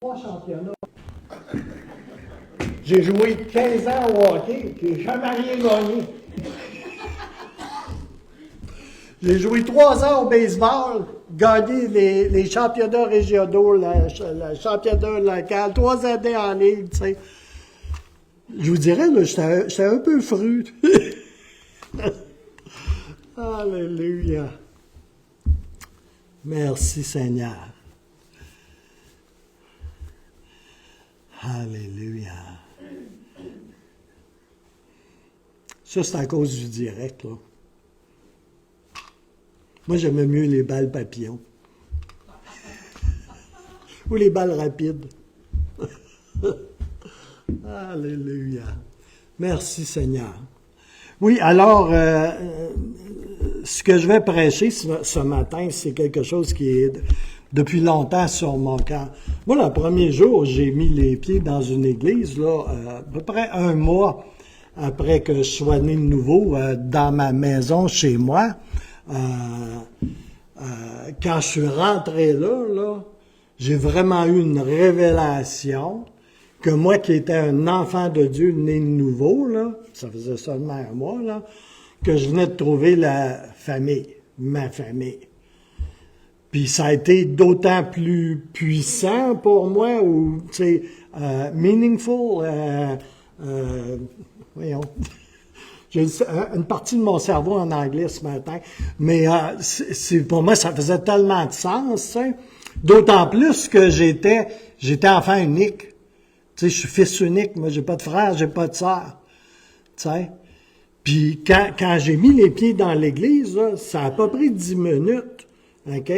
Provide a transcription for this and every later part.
3 championnats. J'ai joué 15 ans au hockey, j'ai jamais rien gagné. J'ai joué 3 ans au baseball, gagné les championnats régionaux, le championnat local, 3 années en ligue, tu sais. Je vous dirais, là, j'étais un peu fru. Alléluia. Merci Seigneur. Alléluia. Ça, c'est à cause du direct, là. Moi, j'aimais mieux les balles papillons. Ou les balles rapides. Alléluia. Merci Seigneur. Oui, alors, ce que je vais prêcher ce matin, c'est quelque chose qui est depuis longtemps sur mon cœur. Moi, le premier jour, j'ai mis les pieds dans une église, là, à peu près 1 mois après que je sois né de nouveau dans ma maison chez moi. Quand je suis rentré là, j'ai vraiment eu une révélation que moi qui étais un enfant de Dieu né de nouveau, là, ça faisait seulement 1 mois, là, que je venais de trouver la famille, ma famille. Puis ça a été d'autant plus puissant pour moi, ou, tu sais, meaningful, voyons. J'ai une partie de mon cerveau en anglais ce matin, mais pour moi, ça faisait tellement de sens, tu sais. D'autant plus que j'étais enfant unique. Tu sais, je suis fils unique, moi, j'ai pas de frère, j'ai pas de sœur. Tu sais. Puis quand j'ai mis les pieds dans l'église, là, ça a pas pris 10 minutes. OK?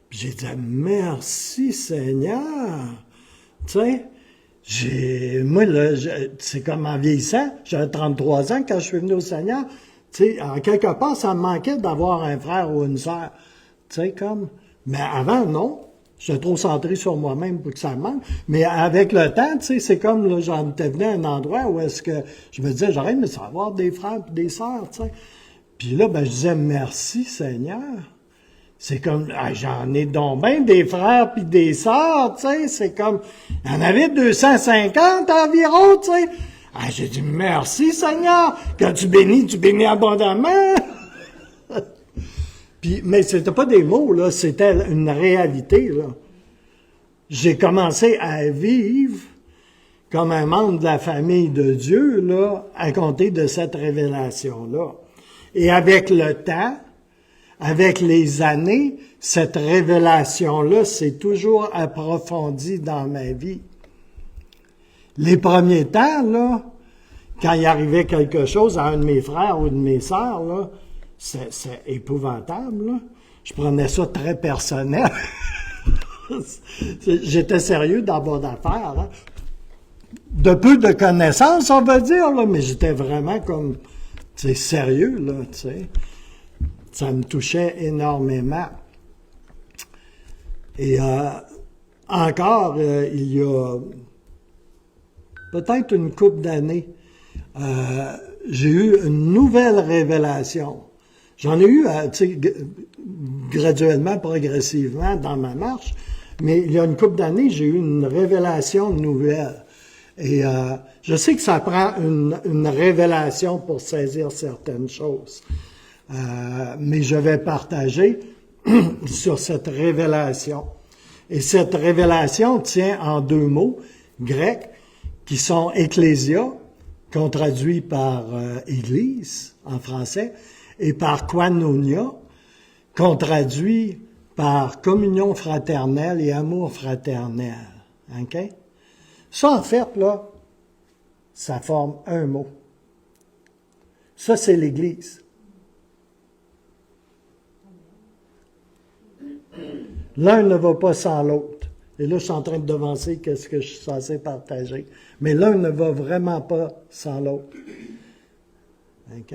Puis j'ai dit, merci Seigneur. Tu sais, moi, là, c'est comme en vieillissant, j'avais 33 ans quand je suis venu au Seigneur. Tu sais, en quelque part, ça me manquait d'avoir un frère ou une sœur. Tu sais, comme. Mais avant, non. J'étais trop centré sur moi-même pour que ça me manque. Mais avec le temps, tu sais, c'est comme, là, j'en étais venu à un endroit où est-ce que je me disais, j'aurais aimé savoir des frères et des sœurs, tu sais. Puis là, ben, je disais, merci Seigneur. C'est comme, j'en ai donc bien des frères puis des sœurs, tu sais. C'est comme, il y en avait 250 environ, tu sais. J'ai dit, merci Seigneur. Quand tu bénis abondamment. Puis, mais c'était pas des mots, là, c'était une réalité, là. J'ai commencé à vivre comme un membre de la famille de Dieu, là, à compter de cette révélation-là. Et avec le temps, avec les années, cette révélation-là s'est toujours approfondie dans ma vie. Les premiers temps, là, quand il arrivait quelque chose à un de mes frères ou de mes sœurs, là, c'est épouvantable, là. Je prenais ça très personnel. J'étais sérieux dans mon affaire, là. De peu de connaissances, on va dire, là, mais j'étais vraiment comme, tu sais, sérieux, là, tu sais. Ça me touchait énormément. Et encore, il y a peut-être une couple d'années, j'ai eu une nouvelle révélation. J'en ai eu, tu sais, graduellement, progressivement dans ma marche, mais il y a une couple d'années, j'ai eu une révélation nouvelle. Et je sais que ça prend une révélation pour saisir certaines choses. Mais je vais partager sur cette révélation. Et cette révélation tient en 2 mots grecs qui sont ecclésia, qu'on traduit par église en français, et par koinonia, qu'on traduit par communion fraternelle et amour fraternel. OK? Ça, en fait, là, ça forme un mot. Ça, c'est l'Église. L'un ne va pas sans l'autre. Et là, je suis en train de devancer qu'est-ce que je suis censé partager. Mais l'un ne va vraiment pas sans l'autre. OK?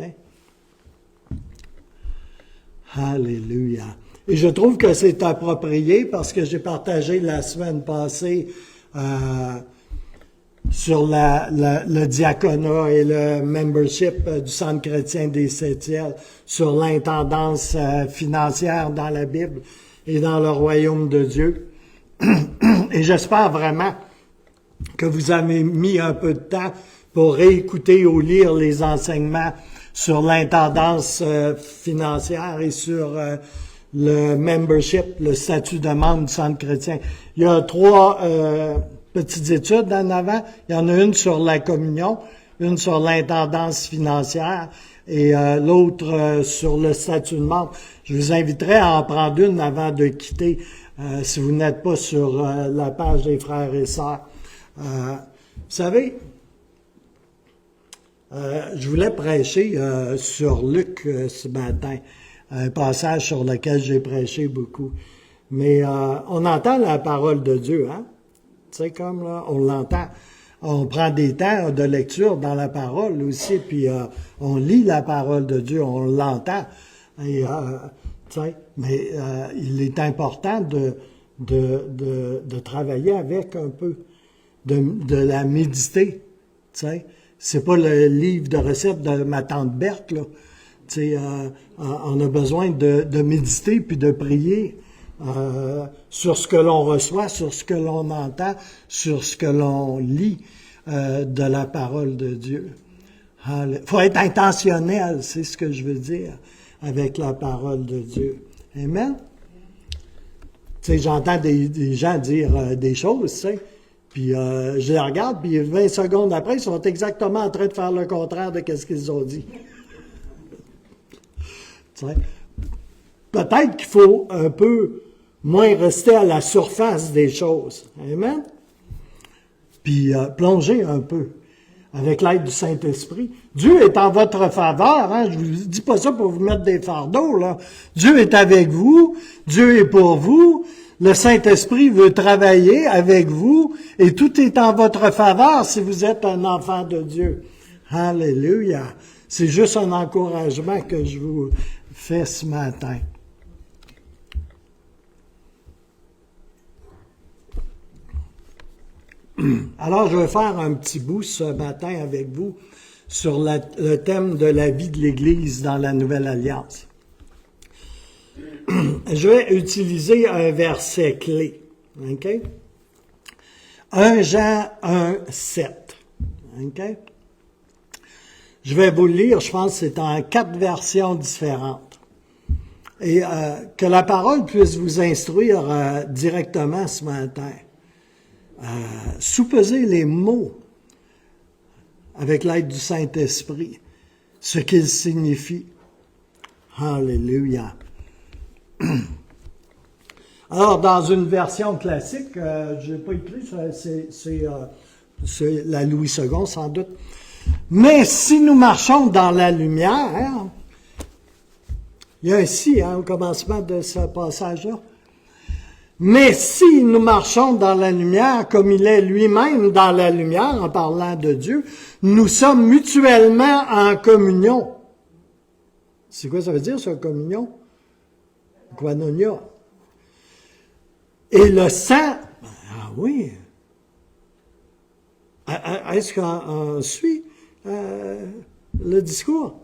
Alléluia. Et je trouve que c'est approprié parce que j'ai partagé la semaine passée sur le diaconat et le membership du Centre chrétien des Septièmes, sur l'intendance financière dans la Bible et dans le royaume de Dieu. Et j'espère vraiment que vous avez mis un peu de temps pour réécouter ou lire les enseignements sur l'intendance financière et sur le membership, le statut de membre du Centre chrétien. Il y a 3 petites études en avant. Il y en a une sur la communion, une sur l'intendance financière et l'autre sur le statut de membre. Je vous inviterai à en prendre une avant de quitter si vous n'êtes pas sur la page des frères et sœurs. Vous savez, je voulais prêcher sur Luc ce matin, un passage sur lequel j'ai prêché beaucoup. Mais on entend la parole de Dieu, hein? Tu sais, comme là, on l'entend. On prend des temps de lecture dans la parole aussi, puis on lit la parole de Dieu, on l'entend. Et, tu sais, mais il est important de travailler avec un peu, de la méditer, tu sais. C'est pas le livre de recettes de ma tante Berthe, là. Tu sais, on a besoin de méditer puis de prier sur ce que l'on reçoit, sur ce que l'on entend, sur ce que l'on lit de la parole de Dieu. Il faut être intentionnel, c'est ce que je veux dire, avec la parole de Dieu. Amen? Tu sais, j'entends des gens dire des choses, tu sais. Puis je les regarde, puis 20 secondes après, ils sont exactement en train de faire le contraire de ce qu'ils ont dit. Tu sais, peut-être qu'il faut un peu moins rester à la surface des choses. Amen? Puis plonger un peu avec l'aide du Saint-Esprit. Dieu est en votre faveur. Hein? Je vous dis pas ça pour vous mettre des fardeaux, là. Dieu est avec vous. Dieu est pour vous. Le Saint-Esprit veut travailler avec vous et tout est en votre faveur si vous êtes un enfant de Dieu. Alléluia. C'est juste un encouragement que je vous fais ce matin. Alors, je vais faire un petit bout ce matin avec vous sur le thème de la vie de l'Église dans la Nouvelle Alliance. Je vais utiliser un verset clé. OK? 1 Jean 1, 7. OK? Je vais vous le lire, je pense que c'est en 4 versions différentes. Et que la parole puisse vous instruire directement ce matin. Soupesez les mots avec l'aide du Saint-Esprit, ce qu'ils signifient. Alléluia. Alors, dans une version classique, je n'ai pas écrit, c'est la Louis II sans doute. Mais si nous marchons dans la lumière, il y a un si au commencement de ce passage-là. Mais si nous marchons dans la lumière, comme il est lui-même dans la lumière, en parlant de Dieu, nous sommes mutuellement en communion. C'est quoi ça veut dire, ça, communion? Koinonia. Et le sang, ah oui. Est-ce qu'on suit le discours?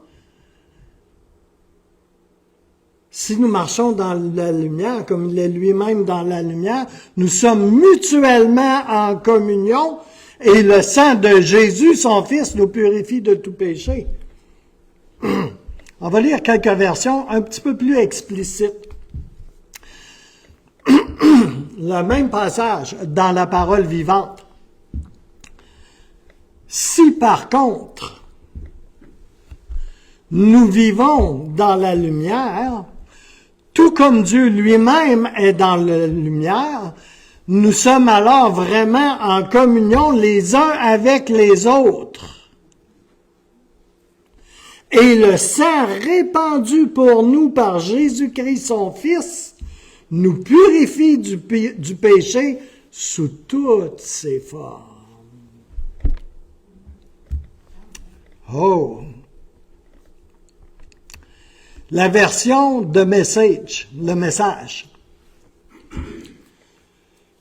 Si nous marchons dans la lumière, comme il est lui-même dans la lumière, nous sommes mutuellement en communion et le sang de Jésus, son Fils, nous purifie de tout péché. On va lire quelques versions un petit peu plus explicites. Le même passage dans la parole vivante. Si par contre, nous vivons dans la lumière, tout comme Dieu lui-même est dans la lumière, nous sommes alors vraiment en communion les uns avec les autres. Et le sang répandu pour nous par Jésus-Christ son Fils nous purifie du péché sous toutes ses formes. Oh! La version de Message, le message,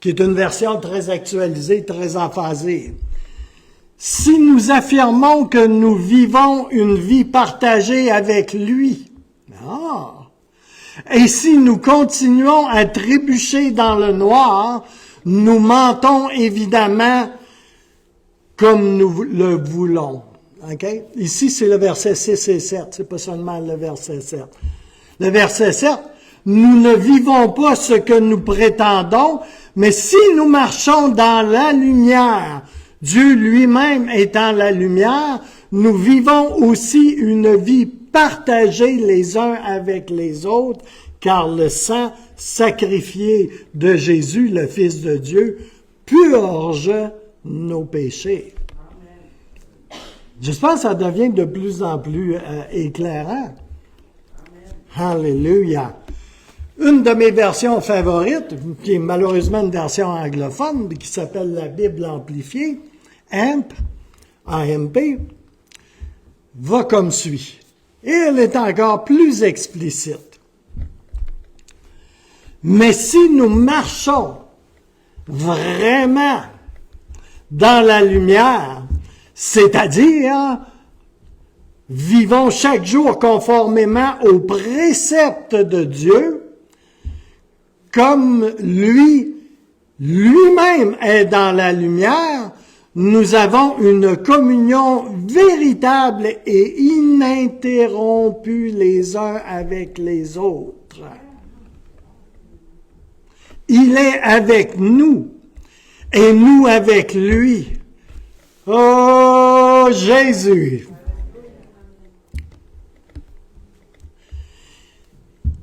qui est une version très actualisée, très emphasée. Si nous affirmons que nous vivons une vie partagée avec lui, et si nous continuons à trébucher dans le noir, nous mentons évidemment comme nous le voulons. Okay? Ici, c'est le verset 6 et 7, c'est pas seulement le verset 7. Le verset 7, nous ne vivons pas ce que nous prétendons, mais si nous marchons dans la lumière, Dieu lui-même étant la lumière, nous vivons aussi une vie partagée les uns avec les autres, car le sang sacrifié de Jésus, le Fils de Dieu, purge nos péchés. J'espère que ça devient de plus en plus éclairant. Alléluia. Une de mes versions favorites, qui est malheureusement une version anglophone, qui s'appelle la Bible amplifiée, AMP, va comme suit. Et elle est encore plus explicite. Mais si nous marchons vraiment dans la lumière, c'est-à-dire vivons chaque jour conformément aux préceptes de Dieu, comme lui-même est dans la lumière, nous avons une communion véritable et ininterrompue les uns avec les autres. Il est avec nous et nous avec lui. Oh, Jésus!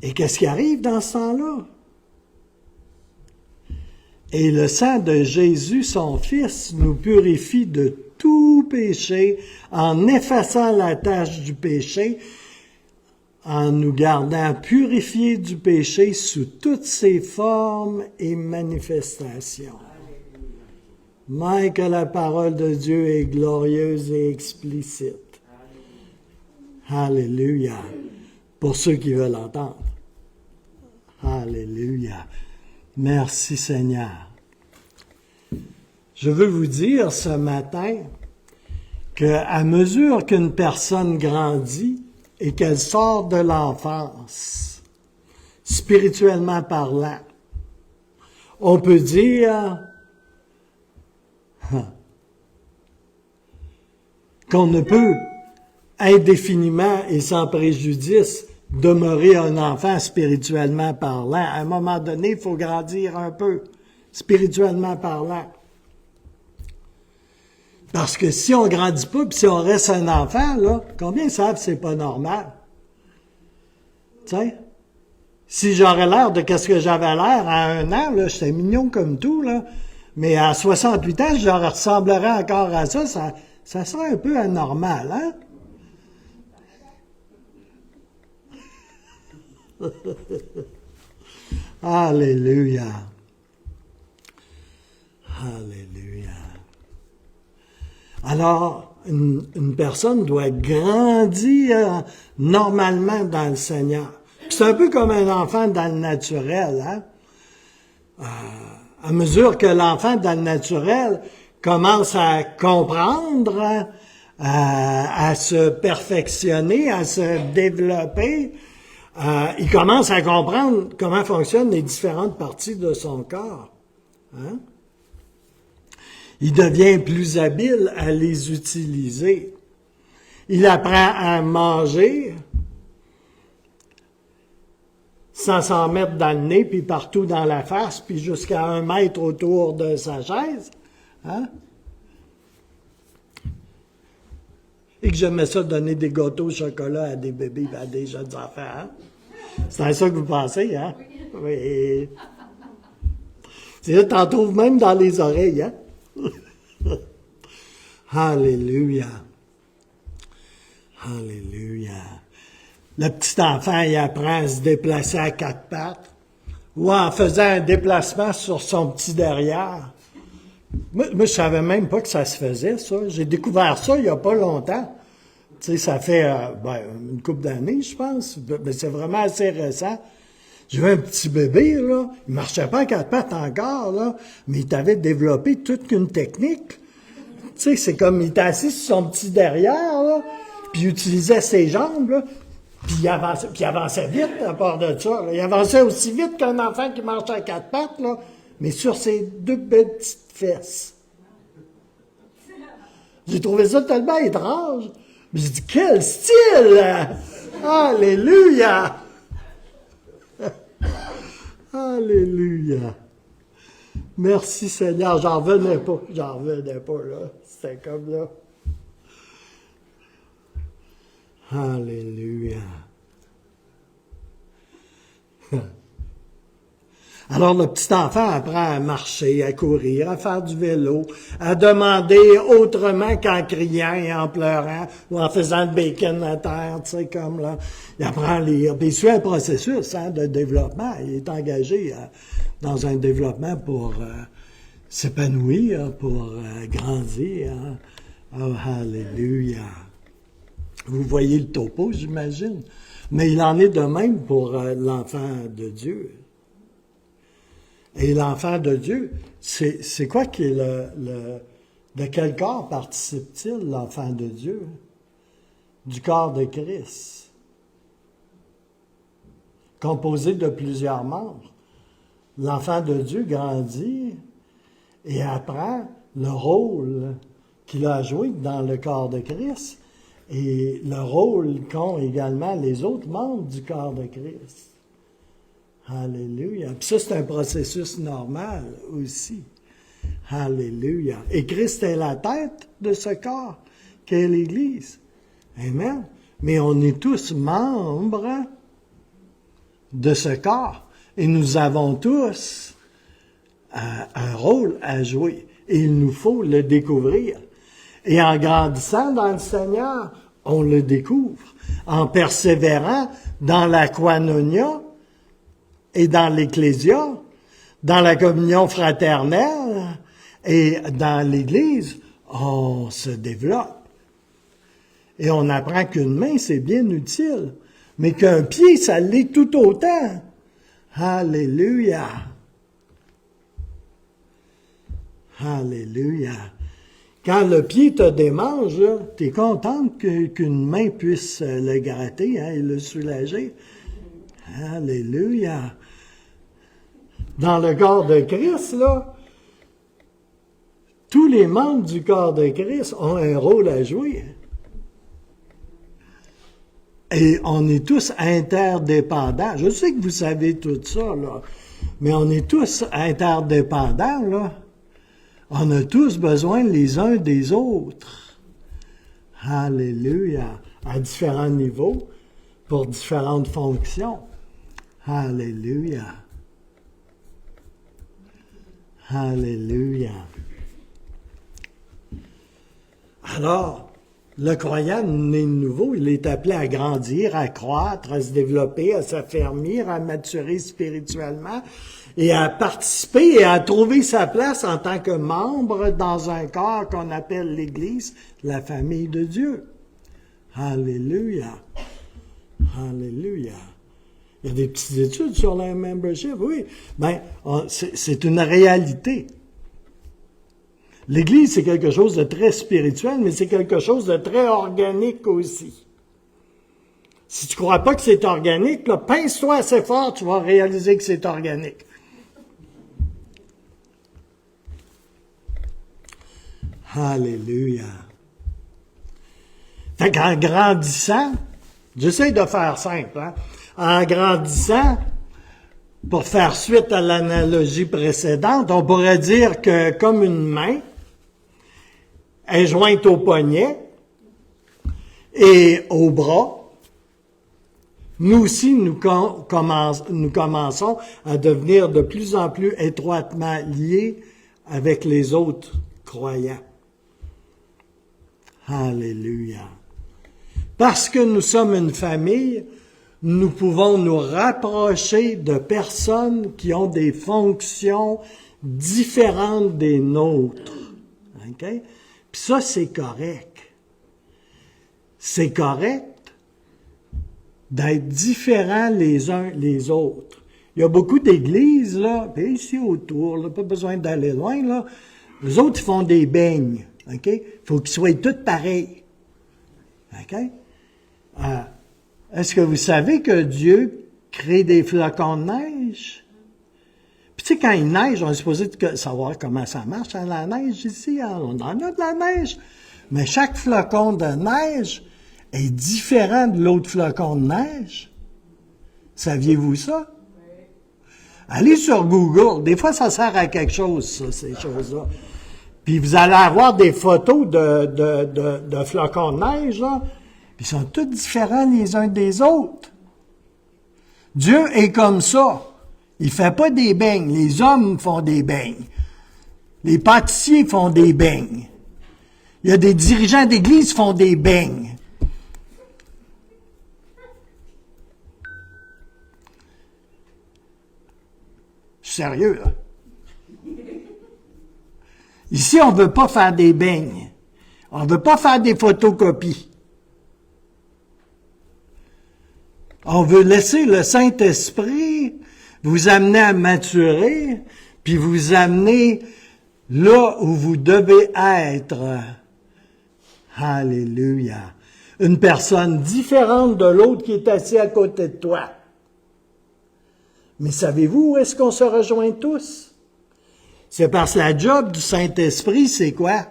Et qu'est-ce qui arrive dans ce temps-là? Et le sang de Jésus, son Fils, nous purifie de tout péché en effaçant la tache du péché, en nous gardant purifiés du péché sous toutes ses formes et manifestations. Mais que la parole de Dieu est glorieuse et explicite. Alléluia. Pour ceux qui veulent entendre. Alléluia. Merci Seigneur. Je veux vous dire ce matin qu'à mesure qu'une personne grandit et qu'elle sort de l'enfance, spirituellement parlant, on peut dire qu'on ne peut indéfiniment et sans préjudice demeurer un enfant spirituellement parlant. À un moment donné, il faut grandir un peu, spirituellement parlant. Parce que si on grandit pas, puis si on reste un enfant, là, combien savent que c'est pas normal? Tu sais? Si j'aurais l'air de qu'est-ce que j'avais l'air à 1 an, là, j'étais mignon comme tout, là, mais à 68 ans, je ressemblerais encore à ça, ça serait un peu anormal, hein? Alléluia. Alléluia. Alors, une personne doit grandir normalement dans le Seigneur. C'est un peu comme un enfant dans le naturel, hein? À mesure que l'enfant dans le naturel commence à comprendre, à se perfectionner, à se développer, il commence à comprendre comment fonctionnent les différentes parties de son corps. Hein? Il devient plus habile à les utiliser. Il apprend à manger sans s'en mettre dans le nez, puis partout dans la face, puis jusqu'à 1 mètre autour de sa chaise. Hein? Et que j'aimais ça donner des gâteaux au chocolat à des bébés et à des jeunes enfants. Hein? C'est à ça que vous pensez, hein? Oui. C'est là, t'en trouves même dans les oreilles, hein? Alléluia. Alléluia. Le petit enfant, il apprend à se déplacer à 4 pattes ou en faisant un déplacement sur son petit derrière. Moi, je savais même pas que ça se faisait, ça. J'ai découvert ça il n'y a pas longtemps. Tu sais, ça fait une couple d'années, je pense. Mais c'est vraiment assez récent. J'ai vu un petit bébé, là. Il marchait pas à 4 pattes encore, là. Mais il avait développé toute une technique. Tu sais, c'est comme il était assis sur son petit derrière, là. Puis il utilisait ses jambes, là. Puis il avançait vite à part de ça. Là. Il avançait aussi vite qu'un enfant qui marche à 4 pattes, là. mais sur ses deux belles petites fesses. J'ai trouvé ça tellement étrange. J'ai dit, quel style! Alléluia! Alléluia! Merci Seigneur, j'en revenais pas, là. C'était comme là. Alléluia! Alors, le petit enfant apprend à marcher, à courir, à faire du vélo, à demander autrement qu'en criant et en pleurant ou en faisant le bacon à terre, tu sais, comme là. Il apprend à lire. Puis il suit un processus de développement. Il est engagé dans un développement pour s'épanouir, pour grandir. Oh, alléluia! Vous voyez le topo, j'imagine. Mais il en est de même pour l'enfant de Dieu. Et l'enfant de Dieu, c'est quoi qui est de quel corps participe-t-il, l'enfant de Dieu? Du corps de Christ. Composé de plusieurs membres. L'enfant de Dieu grandit et apprend le rôle qu'il a joué dans le corps de Christ et le rôle qu'ont également les autres membres du corps de Christ. Alléluia. Puis ça, c'est un processus normal aussi. Alléluia. Et Christ est la tête de ce corps, qu'est l'Église. Amen. Mais on est tous membres de ce corps. Et nous avons tous un rôle à jouer. Et il nous faut le découvrir. Et en grandissant dans le Seigneur, on le découvre. En persévérant dans la koinonia, et dans l'Ecclésia, dans la communion fraternelle et dans l'Église, on se développe. Et on apprend qu'une main, c'est bien utile, mais qu'un pied, ça l'est tout autant. Alléluia! Alléluia! Quand le pied te démange, tu es contente qu'une main puisse le gratter et le soulager. Alléluia! Dans le corps de Christ, là, tous les membres du corps de Christ ont un rôle à jouer. Et on est tous interdépendants. Je sais que vous savez tout ça, là, mais on est tous interdépendants, là. On a tous besoin les uns des autres. Alléluia! À différents niveaux, pour différentes fonctions. Alléluia! Alléluia! Alors, le croyant né de nouveau, il est appelé à grandir, à croître, à se développer, à s'affermir, à maturer spirituellement et à participer et à trouver sa place en tant que membre dans un corps qu'on appelle l'Église, la famille de Dieu. Alléluia! Alléluia! Il y a des petites études sur la membership, oui. Ben, c'est une réalité. L'Église, c'est quelque chose de très spirituel, mais c'est quelque chose de très organique aussi. Si tu ne crois pas que c'est organique, là, pince-toi assez fort, tu vas réaliser que c'est organique. Alléluia. Fait qu'en grandissant, j'essaie de faire simple, hein? En grandissant, pour faire suite à l'analogie précédente, on pourrait dire que comme une main est jointe au poignet et au bras, nous aussi, nous commençons à devenir de plus en plus étroitement liés avec les autres croyants. Alléluia. Parce que nous sommes une famille, nous pouvons nous rapprocher de personnes qui ont des fonctions différentes des nôtres. Okay? Puis ça, c'est correct. C'est correct d'être différents les uns les autres. Il y a beaucoup d'églises, là, puis ici autour, là, pas besoin d'aller loin, là. Les autres, ils font des beignes. OK? Il faut qu'ils soient tous pareils. OK? Est-ce que vous savez que Dieu crée des flocons de neige? Puis tu sais, quand il neige, on est supposé savoir comment ça marche, hein, la neige ici. Hein, on en a de la neige. Mais chaque flocon de neige est différent de l'autre flocon de neige. Saviez-vous ça? Allez sur Google. Des fois, ça sert à quelque chose, ça, ces choses-là. Puis vous allez avoir des photos de flocons de neige, là. Puis ils sont tous différents les uns des autres. Dieu est comme ça. Il fait pas des beignes. Les hommes font des beignes. Les pâtissiers font des beignes. Il y a des dirigeants d'église qui font des beignes. Je suis sérieux, là. Ici, on ne veut pas faire des beignes. On ne veut pas faire des photocopies. On veut laisser le Saint-Esprit vous amener à maturer, puis vous amener là où vous devez être. Alléluia. Une personne différente de l'autre qui est assis à côté de toi. Mais savez-vous où est-ce qu'on se rejoint tous? C'est parce que la job du Saint-Esprit, c'est quoi?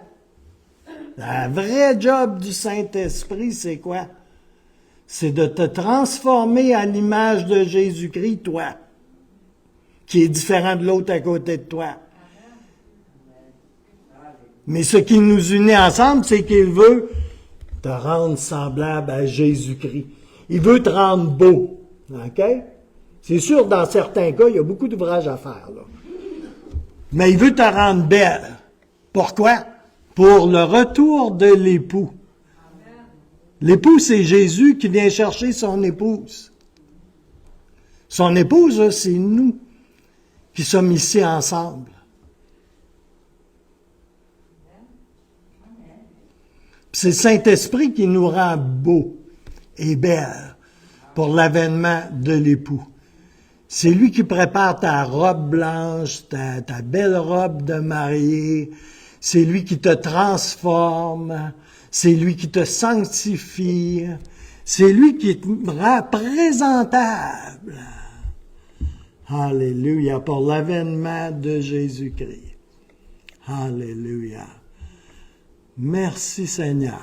La vraie job du Saint-Esprit, c'est quoi? C'est de te transformer à l'image de Jésus-Christ, toi, qui est différent de l'autre à côté de toi. Mais ce qui nous unit ensemble, c'est qu'il veut te rendre semblable à Jésus-Christ. Il veut te rendre beau. OK? C'est sûr, dans certains cas, il y a beaucoup d'ouvrages à faire, là. Mais il veut te rendre belle. Pourquoi? Pour le retour de l'époux. L'époux, c'est Jésus qui vient chercher son épouse. Son épouse, c'est nous qui sommes ici ensemble. C'est le Saint-Esprit qui nous rend beaux et belles pour l'avènement de l'époux. C'est lui qui prépare ta robe blanche, ta belle robe de mariée. C'est lui qui te transforme. C'est lui qui te sanctifie. C'est lui qui te rend présentable. Alléluia, pour l'avènement de Jésus-Christ. Alléluia. Merci Seigneur.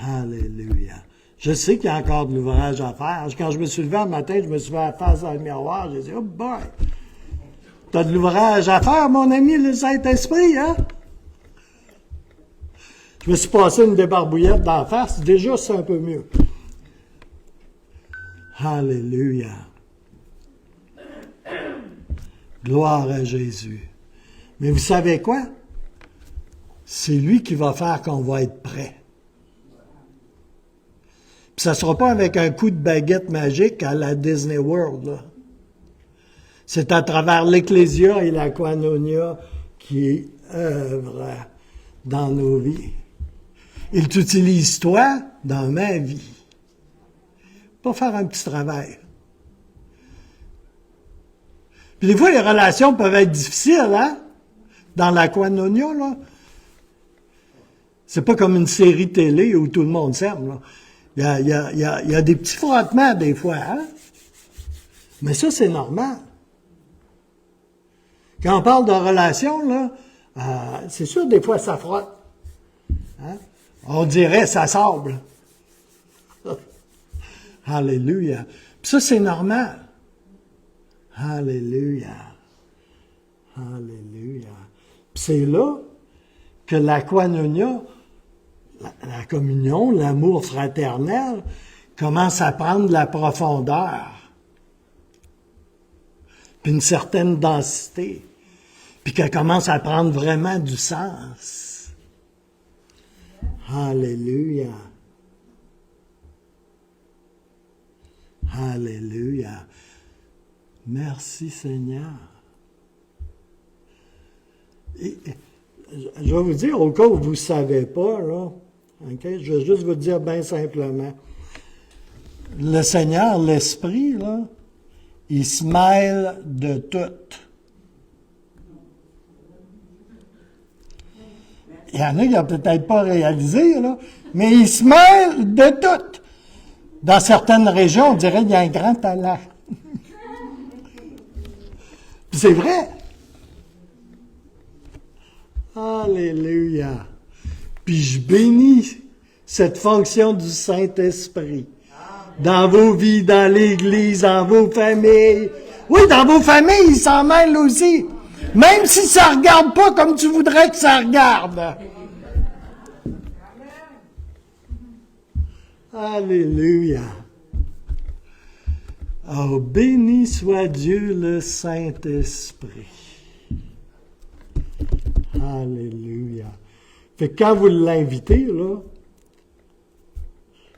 Alléluia. Je sais qu'il y a encore de l'ouvrage à faire. Quand je me suis levé un matin, je me suis fait face dans le miroir, j'ai dit, oh boy, t'as de l'ouvrage à faire, mon ami, le Saint-Esprit, hein? Je me suis passé une débarbouillette d'en face, déjà c'est un peu mieux. Alléluia. Gloire à Jésus. Mais vous savez quoi? C'est lui qui va faire qu'on va être prêt. Puis ça ne sera pas avec un coup de baguette magique à la Disney World, là. C'est à travers l'Ecclésia et la Koinonia qui œuvrent dans nos vies. Il t'utilise, toi, dans ma vie. Pas faire un petit travail. Puis des fois, les relations peuvent être difficiles, hein? Dans la Koinonia, là. C'est pas comme une série télé où tout le monde s'aime, là. Il y a des petits frottements, des fois, hein? Mais ça, c'est normal. Quand on parle de relations, là, c'est sûr, des fois, ça frotte. Hein? On dirait, ça sable. Alléluia. Puis ça, c'est normal. Alléluia. Alléluia. Puis c'est là que la koinonia, la communion, l'amour fraternel, commence à prendre de la profondeur, puis une certaine densité, puis qu'elle commence à prendre vraiment du sens. Alléluia. Alléluia. Merci Seigneur. Et, je vais vous dire, au cas où vous ne savez pas, là, okay, je vais juste vous dire bien simplement. Le Seigneur, l'Esprit, là, il se mêle de tout. Il y en a qui n'ont peut-être pas réalisé, là, mais il se mêle de tout. Dans certaines régions, on dirait qu'il y a un grand talent. C'est vrai. Alléluia. Puis je bénis cette fonction du Saint-Esprit dans vos vies, dans l'Église, dans vos familles. Oui, dans vos familles, il s'en mêle aussi. Même si ça ne regarde pas comme tu voudrais que ça regarde. Alléluia. Oh, béni soit Dieu le Saint-Esprit. Alléluia. Fait que quand vous l'invitez, là,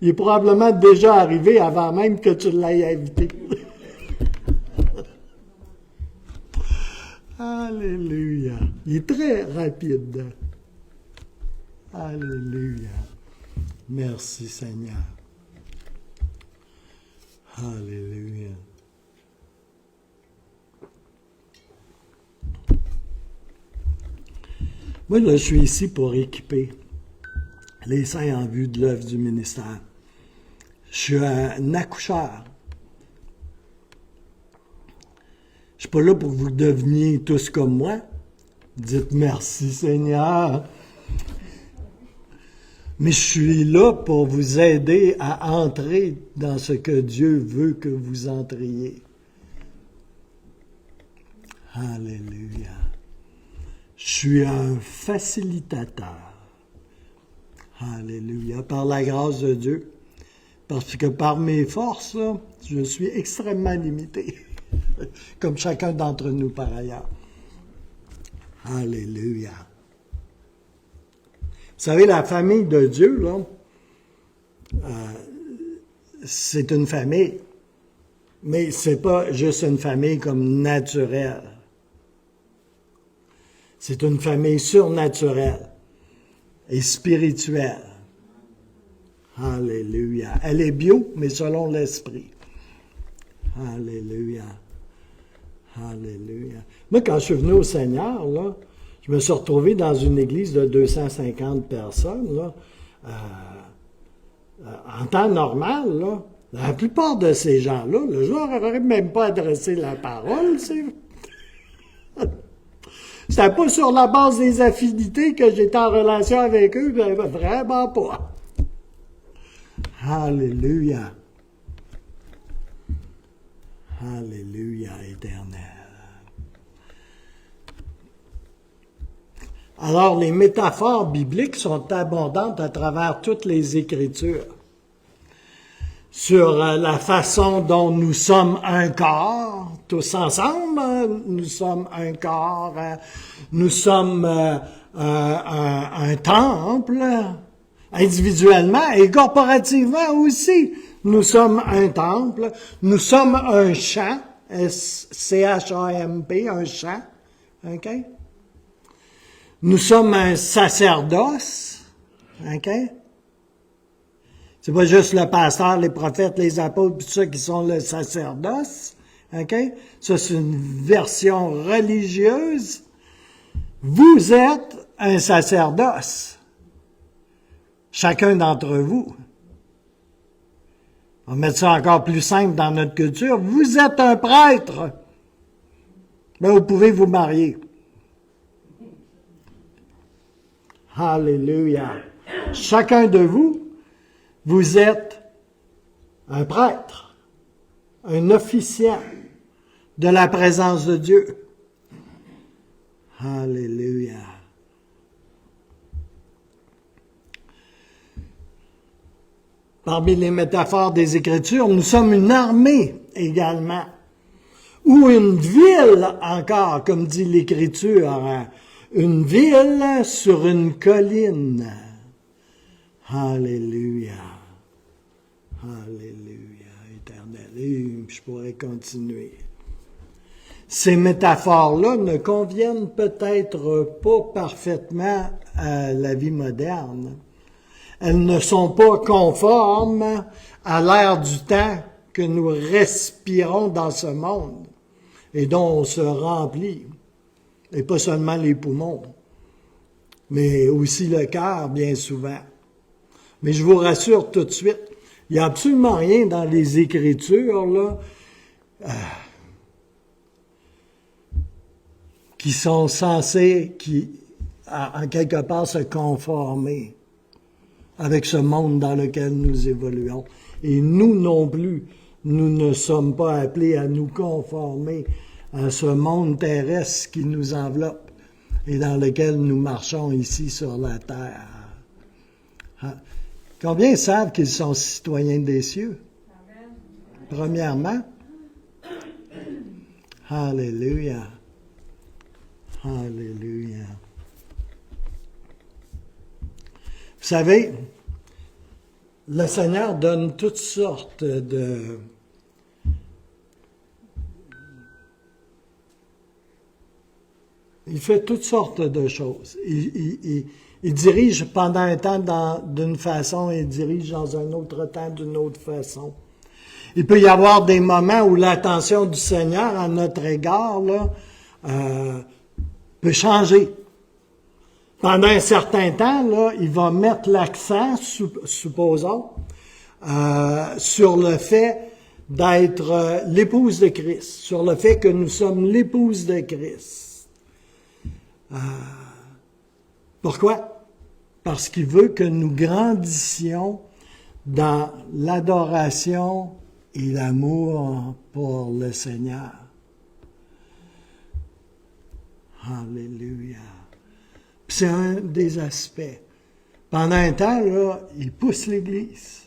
il est probablement déjà arrivé avant même que tu l'aies invité. Alléluia. Il est très rapide. Alléluia. Merci Seigneur. Alléluia. Moi, là, je suis ici pour équiper les saints en vue de l'œuvre du ministère. Je suis un accoucheur. Je suis pas là pour que vous deveniez tous comme moi. Dites merci Seigneur. Mais je suis là pour vous aider à entrer dans ce que Dieu veut que vous entriez. Alléluia. Je suis un facilitateur. Alléluia. Par la grâce de Dieu. Parce que par mes forces, là, je suis extrêmement limité. Comme chacun d'entre nous par ailleurs. Alléluia. Vous savez, la famille de Dieu, là, c'est une famille. Mais c'est pas juste une famille comme naturelle. C'est une famille surnaturelle et spirituelle. Alléluia. Elle est bio, mais selon l'esprit. Alléluia. Alléluia. Moi, quand je suis venu au Seigneur, là, je me suis retrouvé dans une église de 250 personnes. Là, en temps normal, là, la plupart de ces gens-là, là, je leur aurais même pas adressé la parole. C'était pas sur la base des affinités que j'étais en relation avec eux, mais vraiment pas. Alléluia. Alléluia éternel. Alors, les métaphores bibliques sont abondantes à travers toutes les Écritures. Sur la façon dont nous sommes un corps, tous ensemble, nous sommes un corps, nous sommes un temple, individuellement et corporativement aussi. Nous sommes un temple, nous sommes un champ, S-C-H-A-M-P, un champ, OK? Nous sommes un sacerdoce, OK? C'est pas juste le pasteur, les prophètes, les apôtres, tout ça qui sont le sacerdoce, OK? Ça, c'est une version religieuse. Vous êtes un sacerdoce. Chacun d'entre vous. On va mettre ça encore plus simple dans notre culture. Vous êtes un prêtre. Mais vous pouvez vous marier. Alléluia. Chacun de vous, vous êtes un prêtre, un officiant de la présence de Dieu. Alléluia. Parmi les métaphores des Écritures, nous sommes une armée également, ou une ville encore, comme dit l'Écriture, hein. Une ville sur une colline. Alléluia. Alléluia, éternel. Et je pourrais continuer. Ces métaphores-là ne conviennent peut-être pas parfaitement à la vie moderne. Elles ne sont pas conformes à l'ère du temps que nous respirons dans ce monde et dont on se remplit. Et pas seulement les poumons, mais aussi le cœur, bien souvent. Mais je vous rassure tout de suite, il n'y a absolument rien dans les Écritures là, qui sont censés, en quelque part, se conformer avec ce monde dans lequel nous évoluons. Et nous non plus, nous ne sommes pas appelés à nous conformer à ce monde terrestre qui nous enveloppe et dans lequel nous marchons ici sur la terre. Combien savent qu'ils sont citoyens des cieux? Premièrement, Alléluia. Alléluia. Vous savez, le Seigneur donne toutes sortes de... Il fait toutes sortes de choses. Il dirige pendant un temps d'une façon et il dirige dans un autre temps d'une autre façon. Il peut y avoir des moments où l'attention du Seigneur à notre égard là, peut changer. Pendant un certain temps, là, il va mettre l'accent, supposons, sur le fait d'être l'épouse de Christ, sur le fait que nous sommes l'épouse de Christ. Pourquoi? Parce qu'il veut que nous grandissions dans l'adoration et l'amour pour le Seigneur. Alléluia. C'est un des aspects. Pendant un temps, là, il pousse l'Église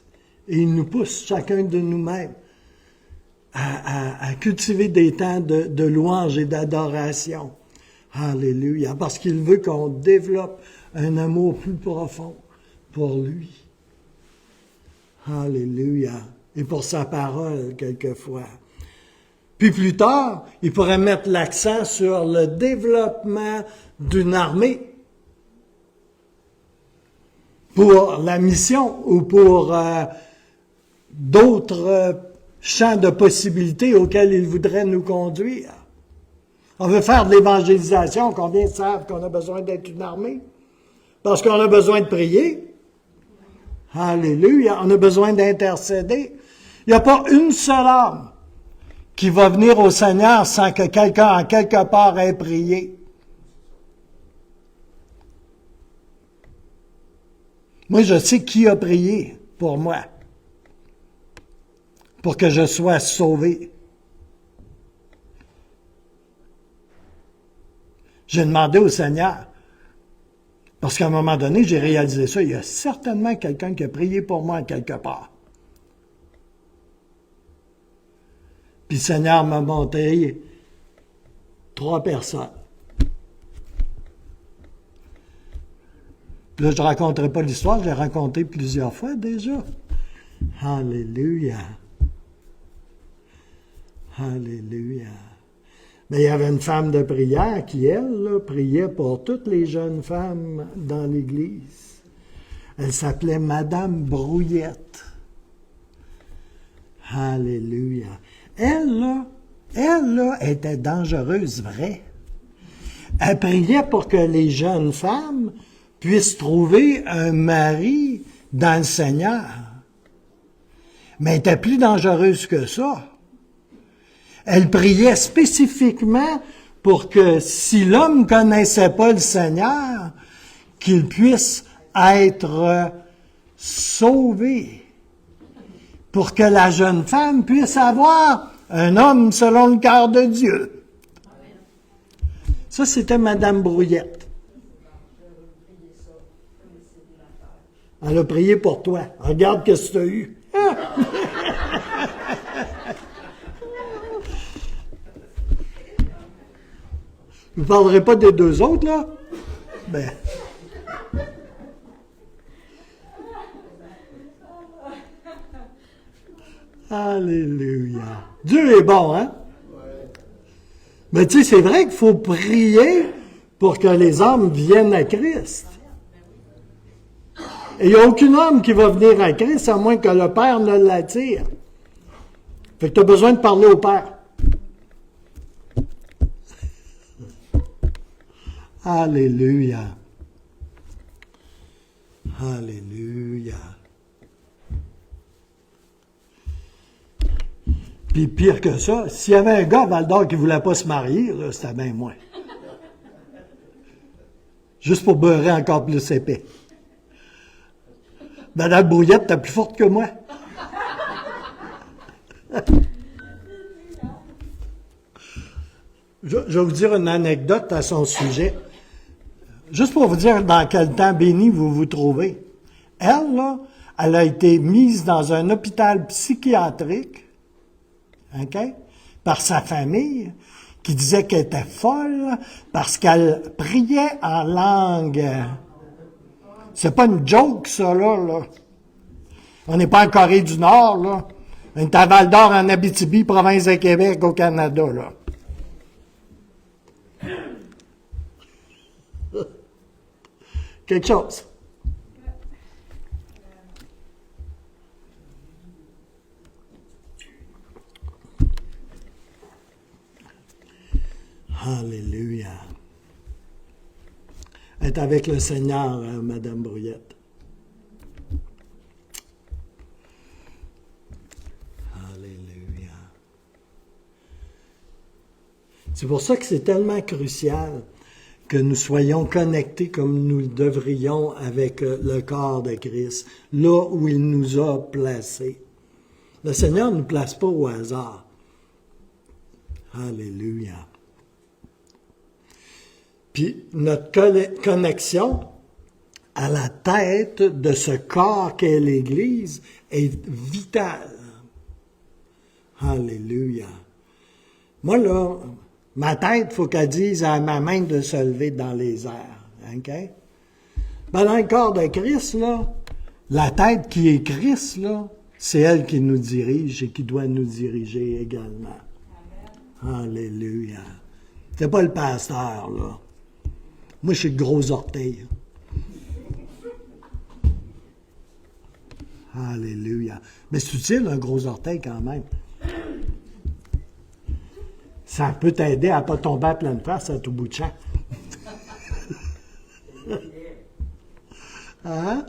et il nous pousse chacun de nous-mêmes à cultiver des temps de louange et d'adoration. Alléluia. Parce qu'il veut qu'on développe un amour plus profond pour lui. Alléluia. Et pour sa parole, quelquefois. Puis plus tard, il pourrait mettre l'accent sur le développement d'une armée pour la mission ou pour d'autres champs de possibilités auxquels il voudrait nous conduire. On veut faire de l'évangélisation. Combien savent qu'on a besoin d'être une armée? Parce qu'on a besoin de prier. Alléluia. On a besoin d'intercéder. Il n'y a pas une seule âme qui va venir au Seigneur sans que quelqu'un, en quelque part, ait prié. Moi, je sais qui a prié pour moi, pour que je sois sauvé. J'ai demandé au Seigneur, parce qu'à un moment donné, j'ai réalisé ça, il y a certainement quelqu'un qui a prié pour moi quelque part. Puis le Seigneur m'a montré 3 personnes. Là, je ne raconterai pas l'histoire, je l'ai raconté plusieurs fois déjà. Alléluia. Alléluia. Mais il y avait une femme de prière qui, elle, là, priait pour toutes les jeunes femmes dans l'Église. Elle s'appelait Madame Brouillette. Alléluia. Elle, là, était dangereuse, vrai. Elle priait pour que les jeunes femmes puissent trouver un mari dans le Seigneur. Mais elle était plus dangereuse que ça. Elle priait spécifiquement pour que si l'homme ne connaissait pas le Seigneur, qu'il puisse être sauvé. Pour que la jeune femme puisse avoir un homme selon le cœur de Dieu. Ça, c'était Madame Brouillette. Elle a prié pour toi. Regarde ce que tu as eu. Vous ne parlerez pas des 2 autres, là? Ben. Alléluia. Dieu est bon, hein? Mais tu sais, c'est vrai qu'il faut prier pour que les âmes viennent à Christ. Et il n'y a aucun homme qui va venir à Christ à moins que le Père ne l'attire. Fait que tu as besoin de parler au Père. Alléluia. Alléluia. Puis pire que ça, s'il y avait un gars à Val-d'Or qui ne voulait pas se marier, là, c'était bien moins. Juste pour beurrer encore plus épais. Madame Brouillette, t'es plus forte que moi. Je vais vous dire une anecdote à son sujet. Juste pour vous dire dans quel temps béni vous vous trouvez. Elle, là, elle a été mise dans un hôpital psychiatrique, OK, par sa famille, qui disait qu'elle était folle parce qu'elle priait en langue. C'est pas une joke, ça, là. On n'est pas en Corée du Nord, là. On est à Val-d'Or, en Abitibi, province de Québec, au Canada, là. Quelque chose. Alléluia. Être avec le Seigneur, Madame Brouillette. Alléluia. C'est pour ça que c'est tellement crucial que nous soyons connectés comme nous le devrions avec le corps de Christ, là où il nous a placés. Le Seigneur ne nous place pas au hasard. Alléluia. Puis notre connexion à la tête de ce corps qu'est l'Église est vitale. Alléluia. Moi, là, ma tête, il faut qu'elle dise à ma main de se lever dans les airs. OK? Ben, dans le corps de Christ, là, la tête qui est Christ, là, c'est elle qui nous dirige et qui doit nous diriger également. Amen. Alléluia. C'est pas le pasteur, là. Moi, je suis le gros orteil. Alléluia. Mais c'est utile, un gros orteil, quand même. Ça peut t'aider à ne pas tomber à pleine face à tout bout de champ. Hein?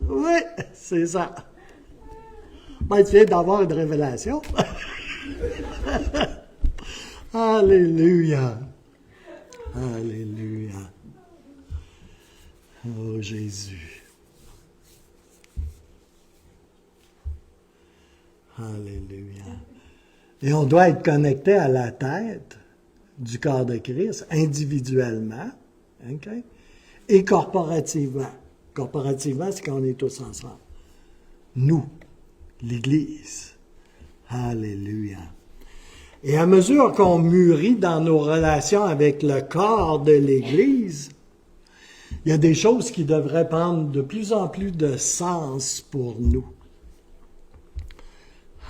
Oui, c'est ça. Ben, tu viens d'avoir une révélation. Alléluia. Alléluia. Oh Jésus. Alléluia. Et on doit être connecté à la tête du corps de Christ individuellement, okay? Et corporativement. Corporativement, c'est quand on est tous ensemble. Nous, l'Église. Alléluia. Et à mesure qu'on mûrit dans nos relations avec le corps de l'Église, il y a des choses qui devraient prendre de plus en plus de sens pour nous.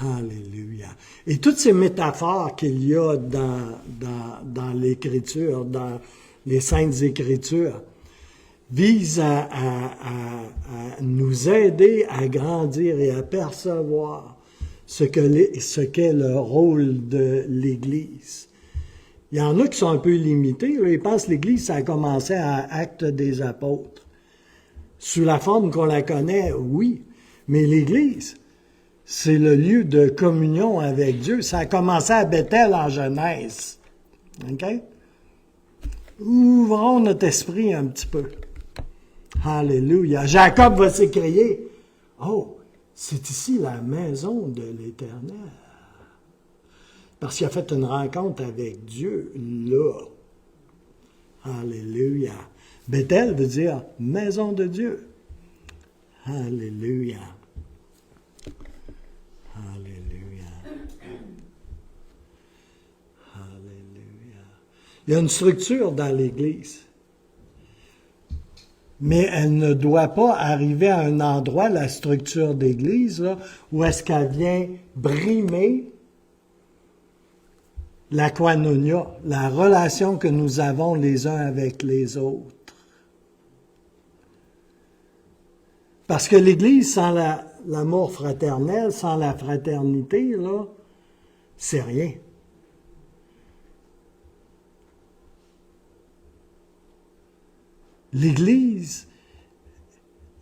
Alléluia. Et toutes ces métaphores qu'il y a dans l'Écriture, dans les Saintes Écritures, visent à nous aider à grandir et à percevoir ce qu'est le rôle de l'Église. Il y en a qui sont un peu limités. Là, ils pensent que l'Église, ça a commencé à Actes des Apôtres. Sous la forme qu'on la connaît, oui. Mais l'Église, c'est le lieu de communion avec Dieu. Ça a commencé à Bethel en Genèse. OK? Ouvrons notre esprit un petit peu. Alléluia. Jacob va s'écrier, « Oh, c'est ici la maison de l'Éternel. » Parce qu'il a fait une rencontre avec Dieu là. Alléluia. Bethel veut dire maison de Dieu. Alléluia. Alléluia. Alléluia. Il y a une structure dans l'Église. Mais elle ne doit pas arriver à un endroit, la structure d'Église, là, où est-ce qu'elle vient brimer la koinonia, la relation que nous avons les uns avec les autres. Parce que l'Église, sans l'amour fraternel, sans la fraternité, là, c'est rien. L'Église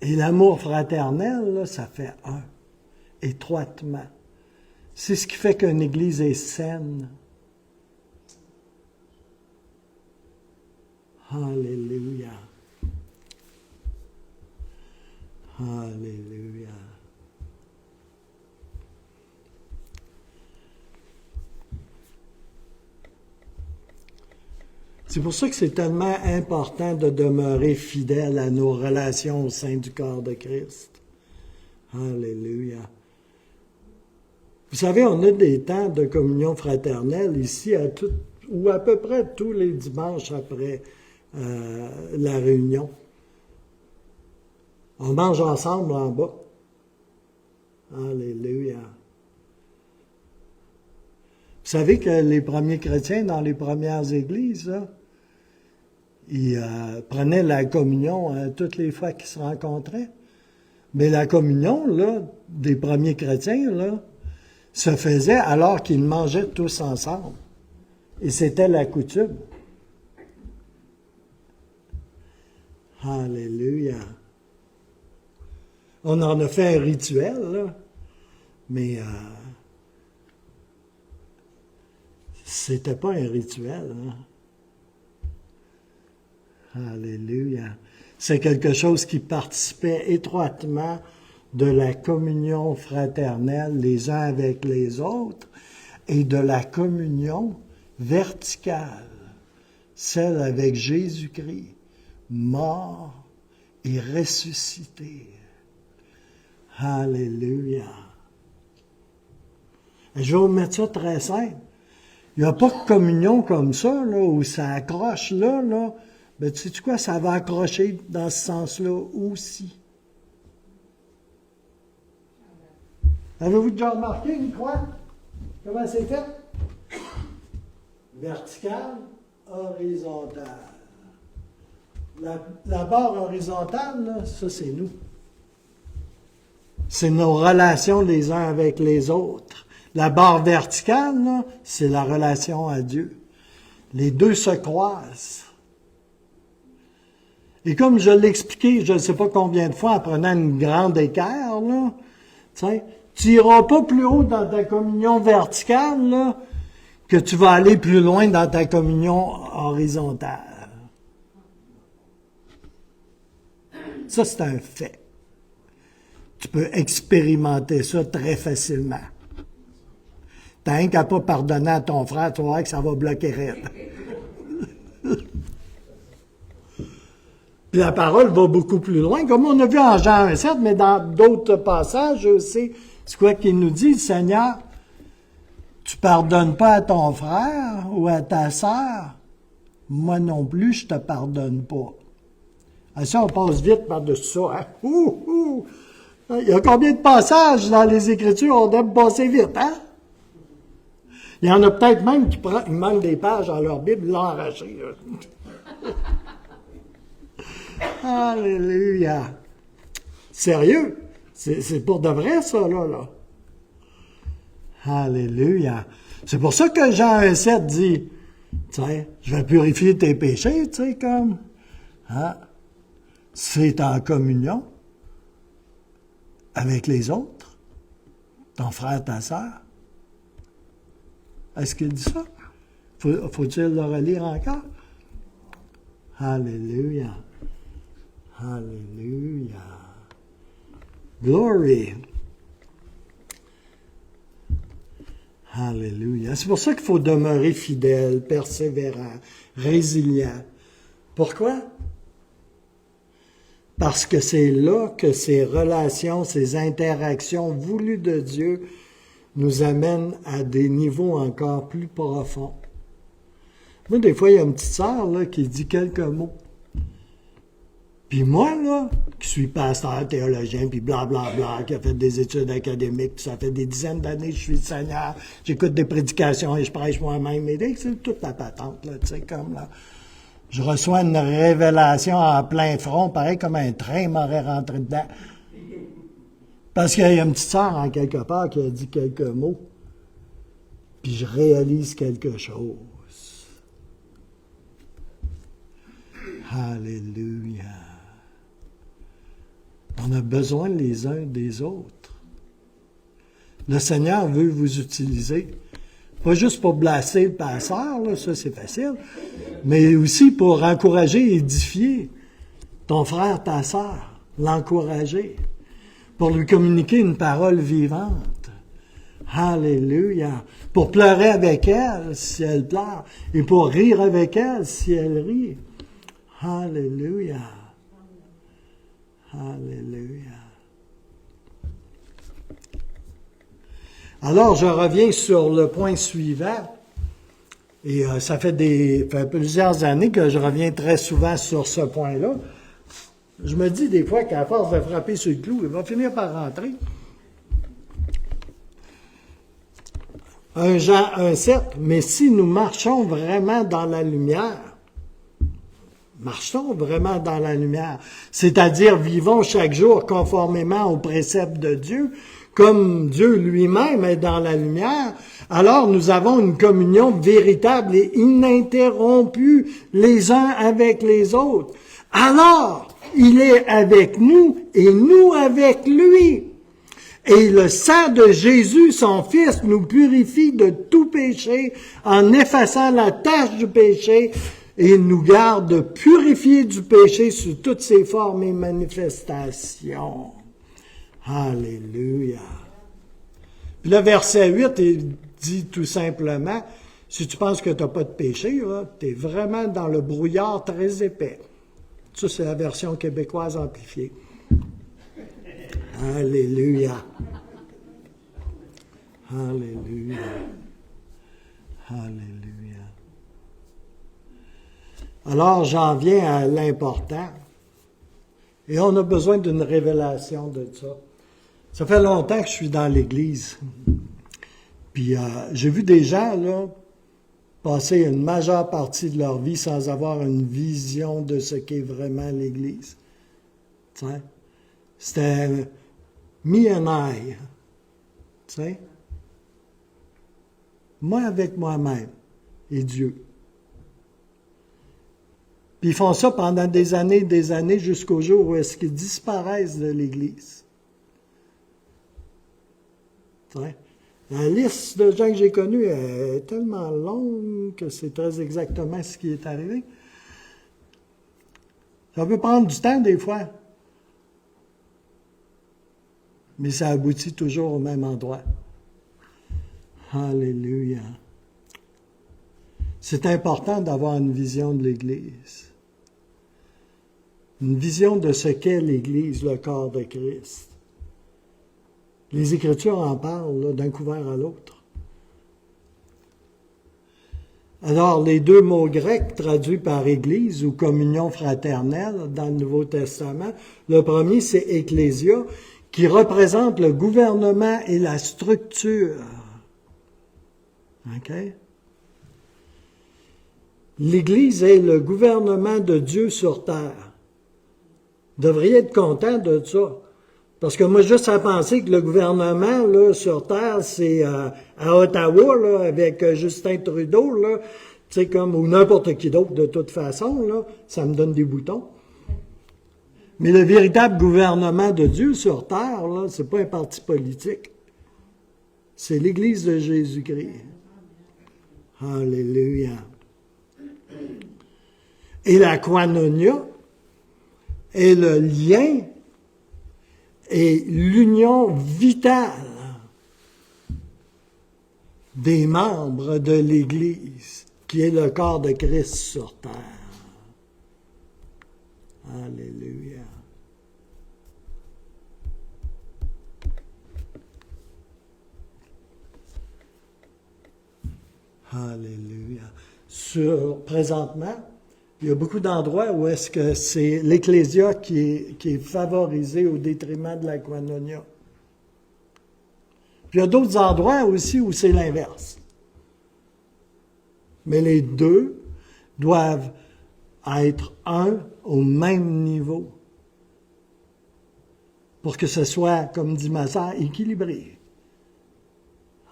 et l'amour fraternel, là, ça fait un, étroitement. C'est ce qui fait qu'une Église est saine. Alléluia. Alléluia. C'est pour ça que c'est tellement important de demeurer fidèle à nos relations au sein du corps de Christ. Alléluia. Vous savez, on a des temps de communion fraternelle ici, ou à peu près tous les dimanches après la réunion. On mange ensemble en bas. Alléluia. Vous savez que les premiers chrétiens dans les premières églises, là, ils prenaient la communion toutes les fois qu'ils se rencontraient. Mais la communion, là, des premiers chrétiens, là, se faisait alors qu'ils mangeaient tous ensemble. Et c'était la coutume. Alléluia. On en a fait un rituel, là, mais c'était pas un rituel. Hein? Alléluia. C'est quelque chose qui participait étroitement de la communion fraternelle les uns avec les autres et de la communion verticale, celle avec Jésus-Christ, mort et ressuscité. Alléluia. Et je vais vous mettre ça très simple. Il n'y a pas de communion comme ça, là, où ça accroche là. Ben, tu sais quoi, ça va accrocher dans ce sens-là aussi. Avez-vous déjà remarqué une croix? Comment c'est fait? Verticale, horizontale. La barre horizontale, là, ça c'est nous. C'est nos relations les uns avec les autres. La barre verticale, là, c'est la relation à Dieu. Les deux se croisent. Et comme je l'ai expliqué, je ne sais pas combien de fois, en prenant une grande équerre, là, tu n'iras pas plus haut dans ta communion verticale là, que tu vas aller plus loin dans ta communion horizontale. Ça, c'est un fait. Tu peux expérimenter ça très facilement. T'as rien qu'à pas pardonner à ton frère, tu vas voir que ça va bloquer raide. Puis la parole va beaucoup plus loin, comme on a vu en Jean 1,7, mais dans d'autres passages aussi. C'est quoi qu'il nous dit, le Seigneur? Tu pardonnes pas à ton frère ou à ta sœur? Moi non plus, je te pardonne pas. Ah, ça, on passe vite par-dessus ça. Hein? Il y a combien de passages dans les Écritures on aime passer vite, hein? Il y en a peut-être même qui manquent des pages dans leur Bible, l'ont arraché. Alléluia. Sérieux? C'est pour de vrai, ça, là. Alléluia. C'est pour ça que Jean 1,7 dit, tu sais, je vais purifier tes péchés, tu sais, comme, hein? C'est en communion avec les autres, ton frère, ta sœur. Est-ce qu'il dit ça? Faut-il le relire encore? Alléluia. Alléluia. Glory. Alléluia. C'est pour ça qu'il faut demeurer fidèle, persévérant, résilient. Pourquoi? Parce que c'est là que ces relations, ces interactions voulues de Dieu nous amènent à des niveaux encore plus profonds. Moi, des fois, il y a une petite sœur là, qui dit quelques mots. Puis moi, là, qui suis pasteur, théologien, puis blablabla, qui a fait des études académiques, puis ça fait des dizaines d'années que je suis le Seigneur, j'écoute des prédications et je prêche moi-même, et c'est toute la patente, là, tu sais, comme là. Je reçois une révélation en plein front, pareil comme un train m'aurait rentré dedans. Parce qu'il y a une petite sœur en quelque part qui a dit quelques mots, puis je réalise quelque chose. Alléluia. On a besoin les uns des autres. Le Seigneur veut vous utiliser Pas juste pour blesser le pasteur, là, ça c'est facile, mais aussi pour encourager et édifier ton frère, ta sœur, l'encourager, pour lui communiquer une parole vivante. Alléluia. Pour pleurer avec elle si elle pleure, et pour rire avec elle si elle rit. Alléluia. Alléluia. Alors, je reviens sur le point suivant. Et ça fait plusieurs années que je reviens très souvent sur ce point-là. Je me dis des fois qu'à force de frapper sur le clou, il va finir par rentrer. 1 Jean 1,7, mais si nous marchons vraiment dans la lumière, c'est-à-dire vivons chaque jour conformément aux préceptes de Dieu, comme Dieu lui-même est dans la lumière, alors nous avons une communion véritable et ininterrompue les uns avec les autres. Alors, il est avec nous et nous avec lui. Et le sang de Jésus, son Fils, nous purifie de tout péché en effaçant la tache du péché et nous garde purifiés du péché sous toutes ses formes et manifestations. Alléluia. Puis le verset 8, il dit tout simplement, si tu penses que tu n'as pas de péché, tu es vraiment dans le brouillard très épais. Ça, c'est la version québécoise amplifiée. Alléluia. Alléluia. Alléluia. Alors, j'en viens à l'important. Et on a besoin d'une révélation de ça. Ça fait longtemps que je suis dans l'Église. Puis j'ai vu des gens là passer une majeure partie de leur vie sans avoir une vision de ce qu'est vraiment l'Église. Tu sais? C'était me and I. Tu sais? Moi avec moi-même et Dieu. Puis ils font ça pendant des années, jusqu'au jour où est-ce qu'ils disparaissent de l'Église. Tu sais? La liste de gens que j'ai connus est tellement longue que c'est très exactement ce qui est arrivé. Ça peut prendre du temps des fois, mais ça aboutit toujours au même endroit. Alléluia. C'est important d'avoir une vision de l'Église. Une vision de ce qu'est l'Église, le corps de Christ. Les Écritures en parlent là, d'un couvert à l'autre. Alors, les deux mots grecs traduits par Église ou communion fraternelle dans le Nouveau Testament, le premier, c'est Ecclésia, qui représente le gouvernement et la structure. OK? L'Église est le gouvernement de Dieu sur terre. Vous devriez être content de ça. Parce que moi, juste à penser que le gouvernement là, sur terre, c'est à Ottawa, là, avec Justin Trudeau, là, tu sais, comme, ou n'importe qui d'autre de toute façon, là, ça me donne des boutons. Mais le véritable gouvernement de Dieu sur terre, là, c'est pas un parti politique. C'est l'Église de Jésus-Christ. Alléluia. Et la koinonia est le lien et l'union vitale des membres de l'Église, qui est le corps de Christ sur terre. Alléluia. Alléluia. Présentement, il y a beaucoup d'endroits où est-ce que c'est l'Ecclésia qui est favorisée au détriment de la koinonia. Puis il y a d'autres endroits aussi où c'est l'inverse. Mais les deux doivent être un au même niveau pour que ce soit, comme dit ma sœur, équilibré.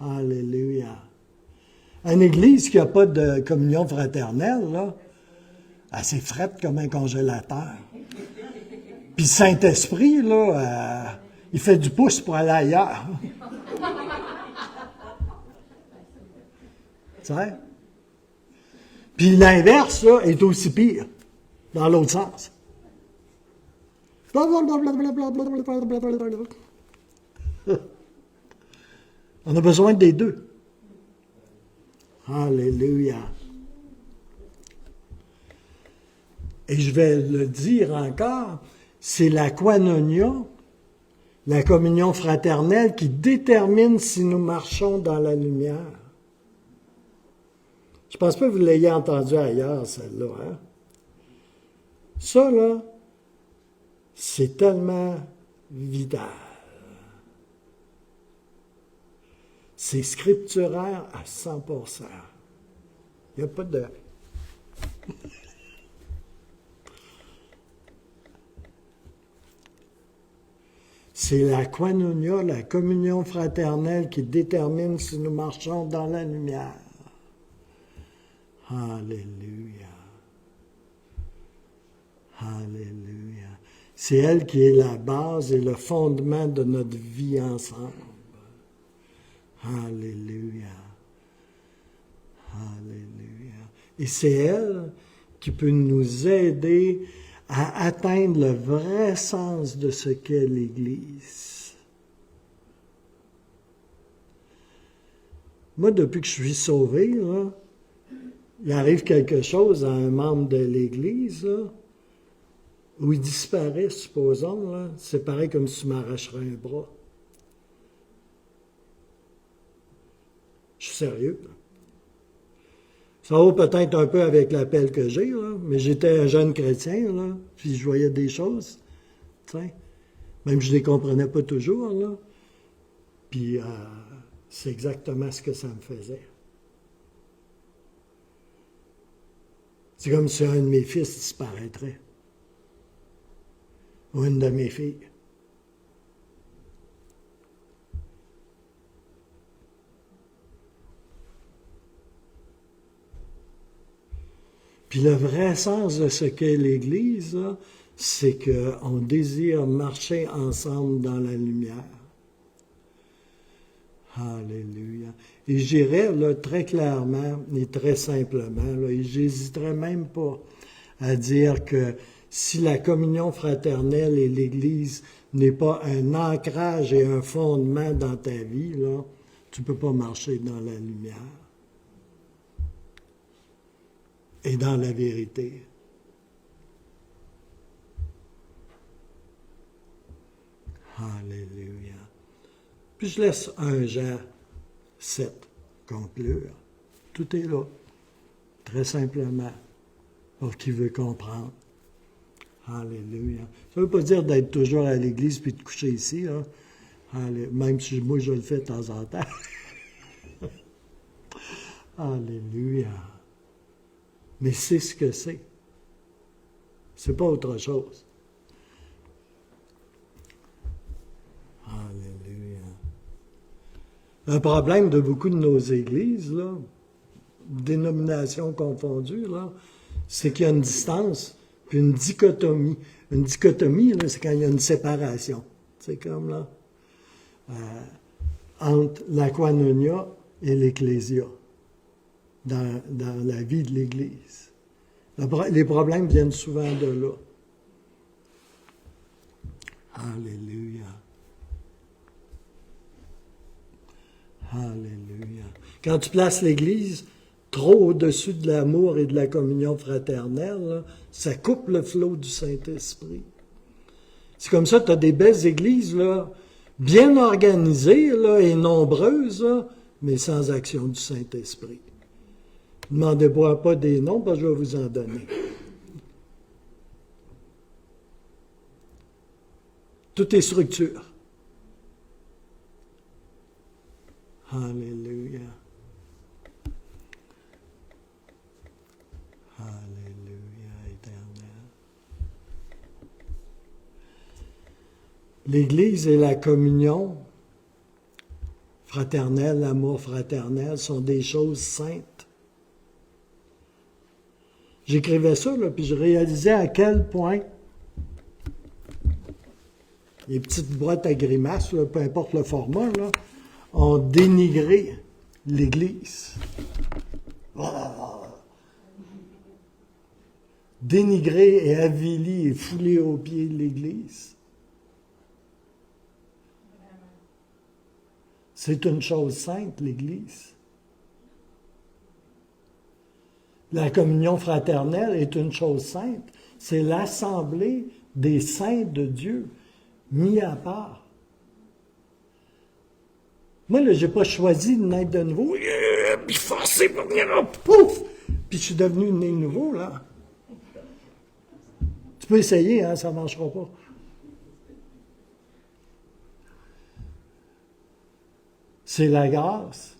Alléluia. Une église qui n'a pas de communion fraternelle, là, c'est frette comme un congélateur. Puis Saint-Esprit, là, il fait du pouce pour aller ailleurs. Tu sais? Puis l'inverse, là, est aussi pire, dans l'autre sens. On a besoin des deux. Alléluia. Et je vais le dire encore, c'est la koinonia, la communion fraternelle, qui détermine si nous marchons dans la lumière. Je pense pas que vous l'ayez entendu ailleurs, celle-là. Hein? Ça, là, c'est tellement vital. C'est scripturaire à 100%. Il n'y a pas de... C'est la koinonia, la communion fraternelle qui détermine si nous marchons dans la lumière. Alléluia. Alléluia. C'est elle qui est la base et le fondement de notre vie ensemble. Alléluia. Alléluia. Et c'est elle qui peut nous aider à atteindre le vrai sens de ce qu'est l'Église. Moi, depuis que je suis sauvé, là, il arrive quelque chose à un membre de l'Église, là, où il disparaît, supposons, là, c'est pareil comme si tu m'arracherais un bras. Je suis sérieux. Là. Ça va peut-être un peu avec l'appel que j'ai, là, mais j'étais un jeune chrétien, là, puis je voyais des choses, t'sais. Même je ne les comprenais pas toujours, là. Puis c'est exactement ce que ça me faisait. C'est comme si un de mes fils disparaîtrait. Ou une de mes filles. Puis le vrai sens de ce qu'est l'Église, là, c'est qu'on désire marcher ensemble dans la lumière. Alléluia. Et j'irais là très clairement et très simplement, là, et j'hésiterais même pas à dire que si la communion fraternelle et l'Église n'est pas un ancrage et un fondement dans ta vie, là, tu ne peux pas marcher dans la lumière et dans la vérité. Alléluia. Puis je laisse 1 Jean 7 conclure. Tout est là, très simplement, pour qui veut comprendre. Alléluia. Ça ne veut pas dire d'être toujours à l'église puis de coucher ici, hein? Même si moi je le fais de temps en temps. Alléluia. Mais c'est ce que c'est. C'est pas autre chose. Alléluia. Un problème de beaucoup de nos églises, là, dénominations confondues, là, c'est qu'il y a une distance, puis une dichotomie. Une dichotomie, là, c'est quand il y a une séparation. C'est comme là, entre la koinonia et l'ecclésia, dans la vie de l'Église. Les problèmes viennent souvent de là. Alléluia. Alléluia. Quand tu places l'Église trop au-dessus de l'amour et de la communion fraternelle, là, ça coupe le flot du Saint-Esprit. C'est comme ça, tu as des belles églises, là, bien organisées là, et nombreuses, là, mais sans action du Saint-Esprit. Ne demandez-moi pas des noms, parce que je vais vous en donner. Tout est structure. Alléluia. Alléluia, éternel. L'Église et la communion fraternelle, l'amour fraternel sont des choses saintes. J'écrivais ça, là, puis je réalisais à quel point les petites boîtes à grimaces, là, peu importe le format, là, ont dénigré l'Église. Dénigré et avili et foulé aux pieds de l'Église. C'est une chose sainte, l'Église. La communion fraternelle est une chose sainte. C'est l'assemblée des saints de Dieu, mis à part. Moi, là, j'ai pas choisi de naître de nouveau. Puis forcé pour venir là, pouf! Puis je suis devenu né nouveau, là. Tu peux essayer, hein, ça ne marchera pas. C'est la grâce,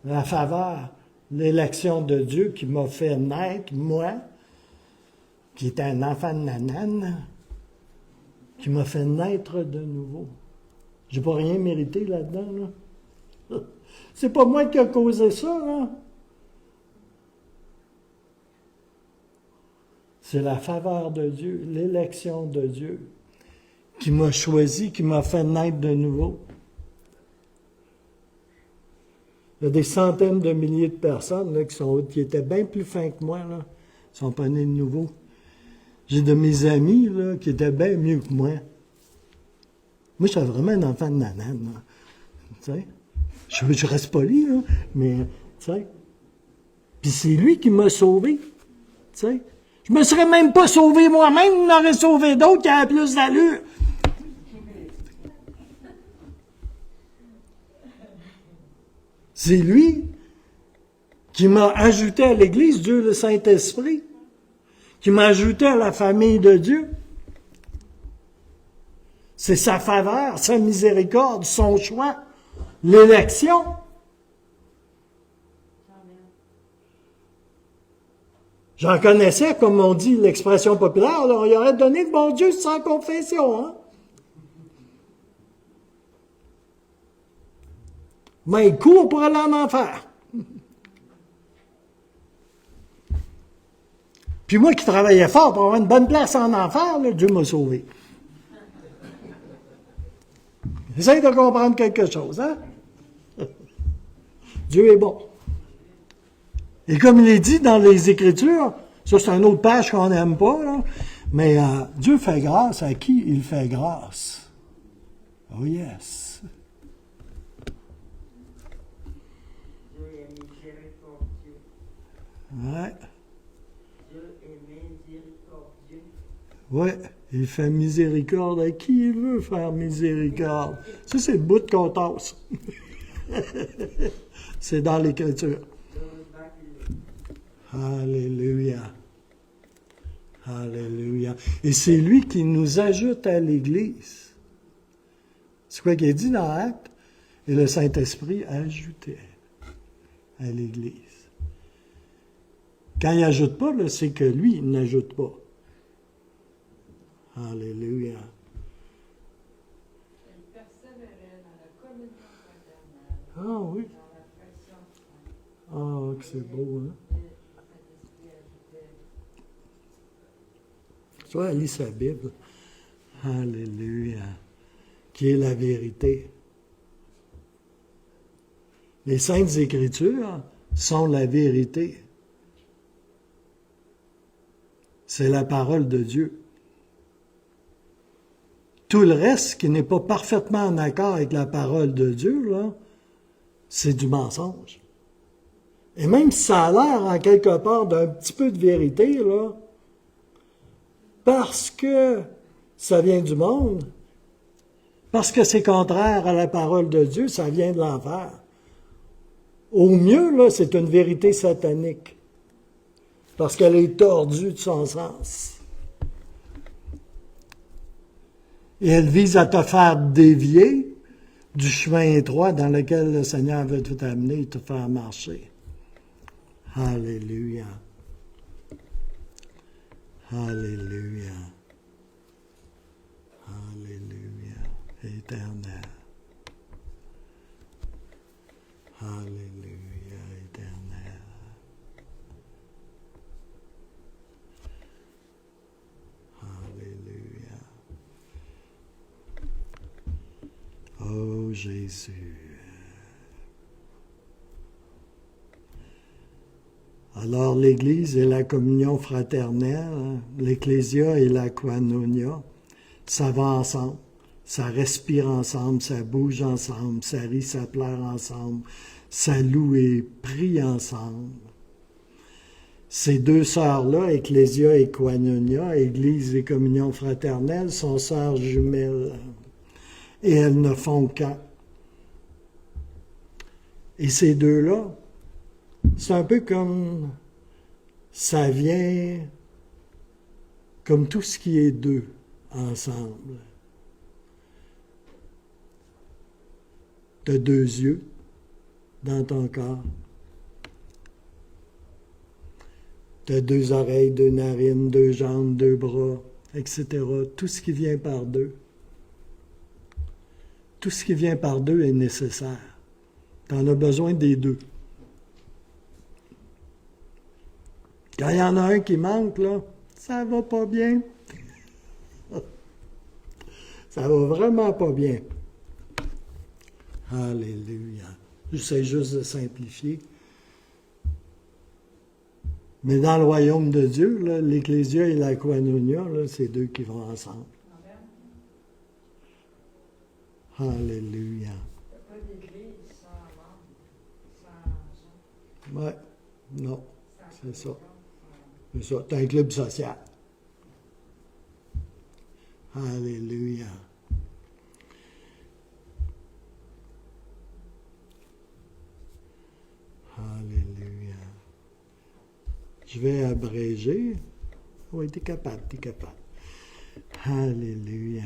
la faveur, l'élection de Dieu qui m'a fait naître, moi, qui était un enfant de nanane, qui m'a fait naître de nouveau. J'ai pas rien mérité là-dedans, là. C'est pas moi qui a causé ça, là. C'est la faveur de Dieu, l'élection de Dieu, qui m'a choisi, qui m'a fait naître de nouveau. Il y a des centaines de milliers de personnes là, qui étaient bien plus fins que moi, là, qui sont pas nés de nouveau. J'ai de mes amis là, qui étaient bien mieux que moi. Moi, j'étais vraiment un enfant de nanane. Là. Tu sais? Je reste poli, là, mais tu sais. Puis c'est lui qui m'a sauvé. Tu sais? Je me serais même pas sauvé moi-même, il en aurait sauvé d'autres qui avaient plus d'allure. C'est lui qui m'a ajouté à l'Église, Dieu le Saint-Esprit, qui m'a ajouté à la famille de Dieu. C'est sa faveur, sa miséricorde, son choix, l'élection. J'en connaissais, comme on dit l'expression populaire, là, on y aurait donné le bon Dieu sans confession. Hein? Mais il court pour aller en enfer. Puis moi qui travaillais fort pour avoir une bonne place en enfer, là, Dieu m'a sauvé. Essaye de comprendre quelque chose, hein? Dieu est bon. Et comme il est dit dans les Écritures, ça c'est une autre page qu'on n'aime pas, là, mais Dieu fait grâce à qui il fait grâce. Oh yes. Dieu est miséricordieux. Ouais. Dieu est miséricordieux. Ouais. Il fait miséricorde à qui il veut faire miséricorde. Ça, c'est le bout qu'on tasse. C'est dans l'Écriture. Alléluia. Alléluia. Et c'est lui qui nous ajoute à l'Église. C'est quoi qu'il est dit dans Actes? Et le Saint-Esprit ajoutait à l'Église. Quand il n'ajoute pas, là, c'est que lui, il n'ajoute pas. Alléluia. Elle persévérait dans la communion fraternelle. Ah oui. Dans la fraction. Ah, que c'est beau, hein? Tu vois, elle lit sa Bible. Alléluia. Qui est la vérité. Les Saintes Écritures sont la vérité. C'est la parole de Dieu. Tout le reste qui n'est pas parfaitement en accord avec la parole de Dieu, là, c'est du mensonge. Et même si ça a l'air en quelque part d'un petit peu de vérité, là, parce que ça vient du monde, parce que c'est contraire à la parole de Dieu, ça vient de l'enfer. Au mieux, là, c'est une vérité satanique, parce qu'elle est tordue de son sens. Et elle vise à te faire dévier du chemin étroit dans lequel le Seigneur veut tout amener et te faire marcher. Alléluia. Alléluia. Alléluia. Éternel. Alléluia, éternel. Alléluia. Oh Jésus. Alors, l'Église et la communion fraternelle, l'Ecclésia et la koinonia, ça va ensemble. Ça respire ensemble, ça bouge ensemble, ça rit, ça pleure ensemble, ça loue et prie ensemble. Ces deux sœurs-là, Ecclésia et koinonia, Église et communion fraternelle, sont sœurs jumelles. Et elles ne font qu'un. Et ces deux-là, c'est un peu comme ça vient, comme tout ce qui est deux ensemble. Tu as deux yeux dans ton corps. Tu as deux oreilles, deux narines, deux jambes, deux bras, etc. Tout ce qui vient par deux. Tout ce qui vient par deux est nécessaire. Tu en as besoin des deux. Quand il y en a un qui manque, là, ça va pas bien. Ça va vraiment pas bien. Alléluia. J'essaie juste de simplifier. Mais dans le royaume de Dieu, là, l'Ecclésia et la koinonia, là, c'est deux qui vont ensemble. Alléluia. Il n'y a pas d'église sans membre, sans Ouais, non, c'est ça. C'est ça. Tu as un club social. Alléluia. Alléluia. Je vais abréger. Oui, t'es capable. Alléluia.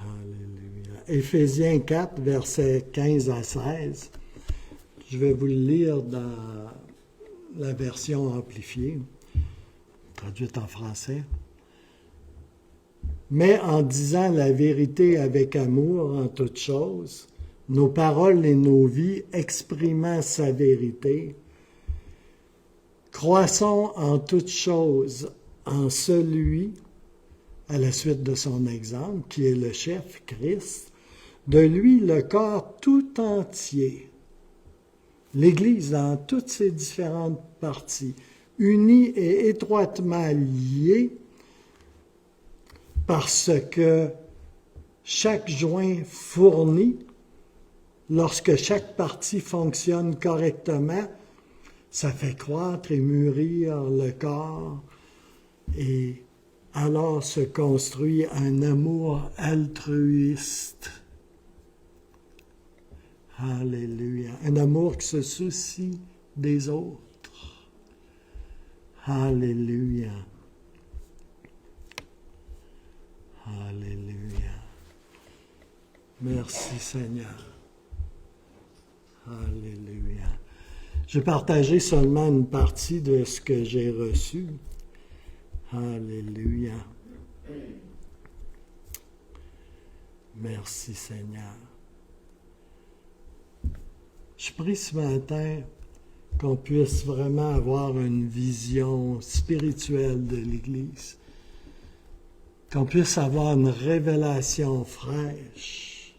Alléluia. Éphésiens 4, versets 15 à 16. Je vais vous le lire dans la version amplifiée, traduite en français. Mais en disant la vérité avec amour en toutes choses, nos paroles et nos vies exprimant sa vérité, croissons en toutes choses en celui, à la suite de son exemple, qui est le chef, Christ, de lui le corps tout entier, l'Église dans toutes ses différentes parties, unie et étroitement liée, parce que chaque joint fournit, lorsque chaque partie fonctionne correctement, ça fait croître et mûrir le corps et alors se construit un amour altruiste. Alléluia. Un amour qui se soucie des autres. Alléluia. Alléluia. Merci Seigneur. Alléluia. J'ai partagé seulement une partie de ce que j'ai reçu. Alléluia. Merci Seigneur. Je prie ce matin qu'on puisse vraiment avoir une vision spirituelle de l'Église, qu'on puisse avoir une révélation fraîche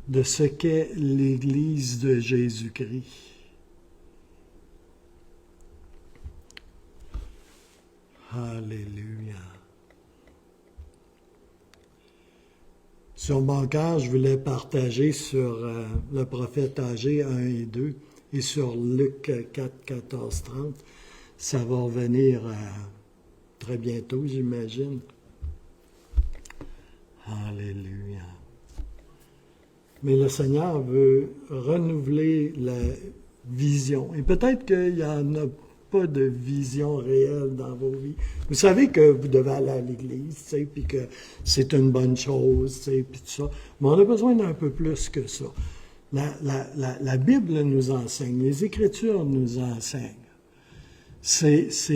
de ce qu'est l'Église de Jésus-Christ. Alléluia. Sur mon cœur, je voulais partager sur le prophète Agé 1 et 2 et sur Luc 4, 14, 30. Ça va revenir très bientôt, j'imagine. Alléluia. Mais le Seigneur veut renouveler la vision. Et peut-être qu'il n'y en a pas de vision réelle dans vos vies. Vous savez que vous devez aller à l'Église, tu sais, puis que c'est une bonne chose, tu sais, puis tout ça. Mais on a besoin d'un peu plus que ça. La Bible nous enseigne, les Écritures nous enseignent. C'est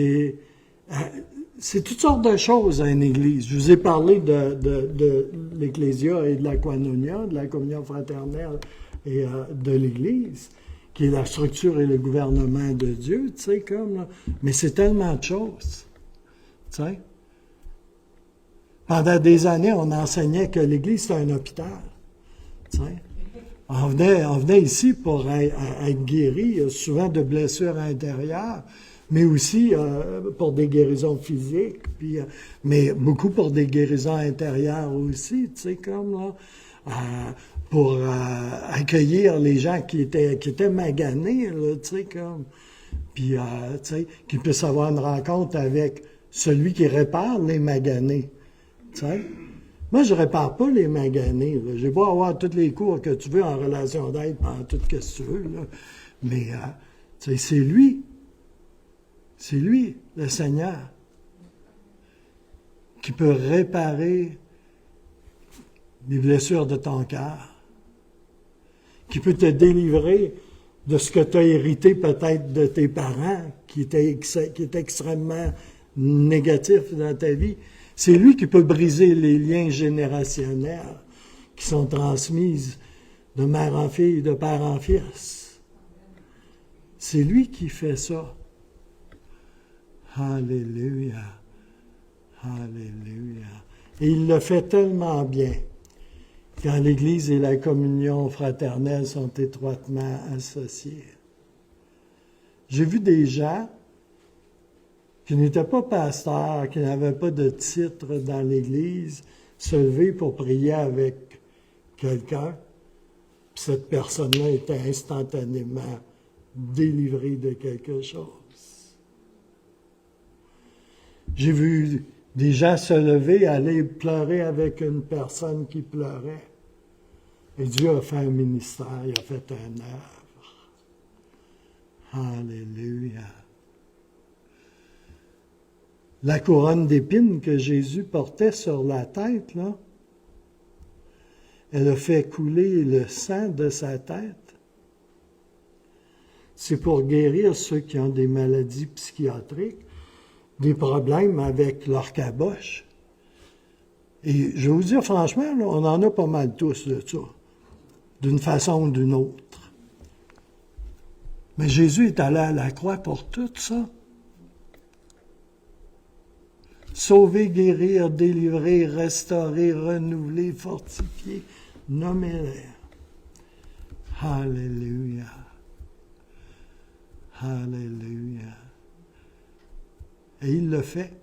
toutes sortes de choses à une Église. Je vous ai parlé de l'Ecclésia et de la koinonia, de la communion fraternelle et de l'Église, qui est la structure et le gouvernement de Dieu, tu sais, comme là. Mais c'est tellement de choses, tu sais. Pendant des années, on enseignait que l'Église, c'était un hôpital. Tu sais. On venait ici pour être guéri, souvent de blessures intérieures, mais aussi pour des guérisons physiques, mais beaucoup pour des guérisons intérieures aussi, tu sais, comme là, pour accueillir les gens qui étaient maganés, là, tu sais, comme, puis, tu sais, qu'ils puissent avoir une rencontre avec celui qui répare les maganés, tu sais. Moi, je répare pas les maganés. Là. J'ai beau avoir tous les cours que tu veux en relation d'aide, pendant tout ce que tu veux, là. Mais tu sais, c'est lui, le Seigneur, qui peut réparer les blessures de ton cœur, qui peut te délivrer de ce que tu as hérité peut-être de tes parents, qui était extrêmement négatif dans ta vie. C'est lui qui peut briser les liens générationnels qui sont transmis de mère en fille, de père en fils. C'est lui qui fait ça. Alléluia. Alléluia. Et il le fait tellement bien quand l'Église et la communion fraternelle sont étroitement associées. J'ai vu des gens qui n'étaient pas pasteurs, qui n'avaient pas de titre dans l'Église, se lever pour prier avec quelqu'un, puis cette personne-là était instantanément délivrée de quelque chose. J'ai vu des gens se lever, aller pleurer avec une personne qui pleurait. Et Dieu a fait un ministère, il a fait une œuvre. Alléluia. La couronne d'épines que Jésus portait sur la tête, là, elle a fait couler le sang de sa tête. C'est pour guérir ceux qui ont des maladies psychiatriques, des problèmes avec leur caboche. Et je vais vous dire franchement, là, on en a pas mal tous de ça, d'une façon ou d'une autre. Mais Jésus est allé à la croix pour tout ça. Sauver, guérir, délivrer, restaurer, renouveler, fortifier, nommer-les. Alléluia. Alléluia. Et il le fait.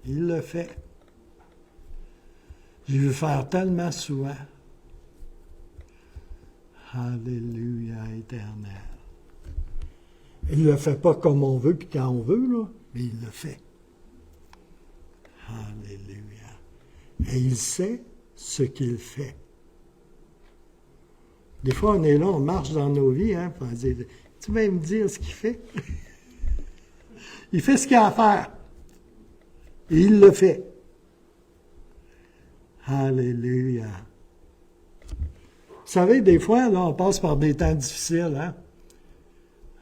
Il le fait. J'ai vu faire tellement souvent. Alléluia éternel. Il ne le fait pas comme on veut puis quand on veut, là, mais il le fait. Alléluia. Et il sait ce qu'il fait. Des fois, on est là, on marche dans nos vies, hein, puis on dit, tu vas me dire ce qu'il fait? Il fait ce qu'il a à faire. Et il le fait. Alléluia. Vous savez, des fois, là, on passe par des temps difficiles, hein?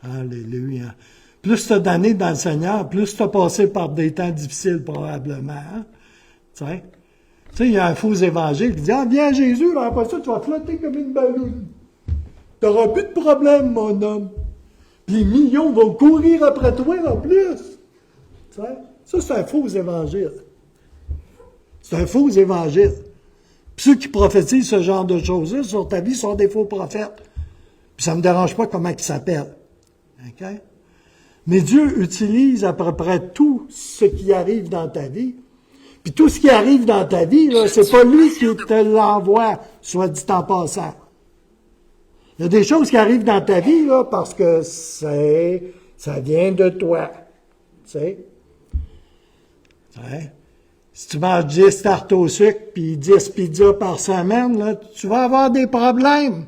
Alléluia. Plus tu as d'années dans le Seigneur, plus tu as passé par des temps difficiles, probablement. Hein? Tu sais, il y a un faux évangile qui dit « Ah, viens Jésus, là, après ça, tu vas flotter comme une balloune. Tu n'auras plus de problème, mon homme. Puis les millions vont courir après toi en plus. » Tu sais, ça, c'est un faux évangile. C'est un faux évangile. Puis ceux qui prophétisent ce genre de choses-là sur ta vie sont des faux prophètes. Puis ça ne me dérange pas comment ils s'appellent. OK? Mais Dieu utilise à peu près tout ce qui arrive dans ta vie. Puis tout ce qui arrive dans ta vie, là, c'est pas lui qui te l'envoie, soit dit en passant. Il y a des choses qui arrivent dans ta vie, là, parce que ça vient de toi. Tu sais? Ouais. Si tu manges 10 tartes au sucre puis 10 pizzas par semaine, là, tu vas avoir des problèmes.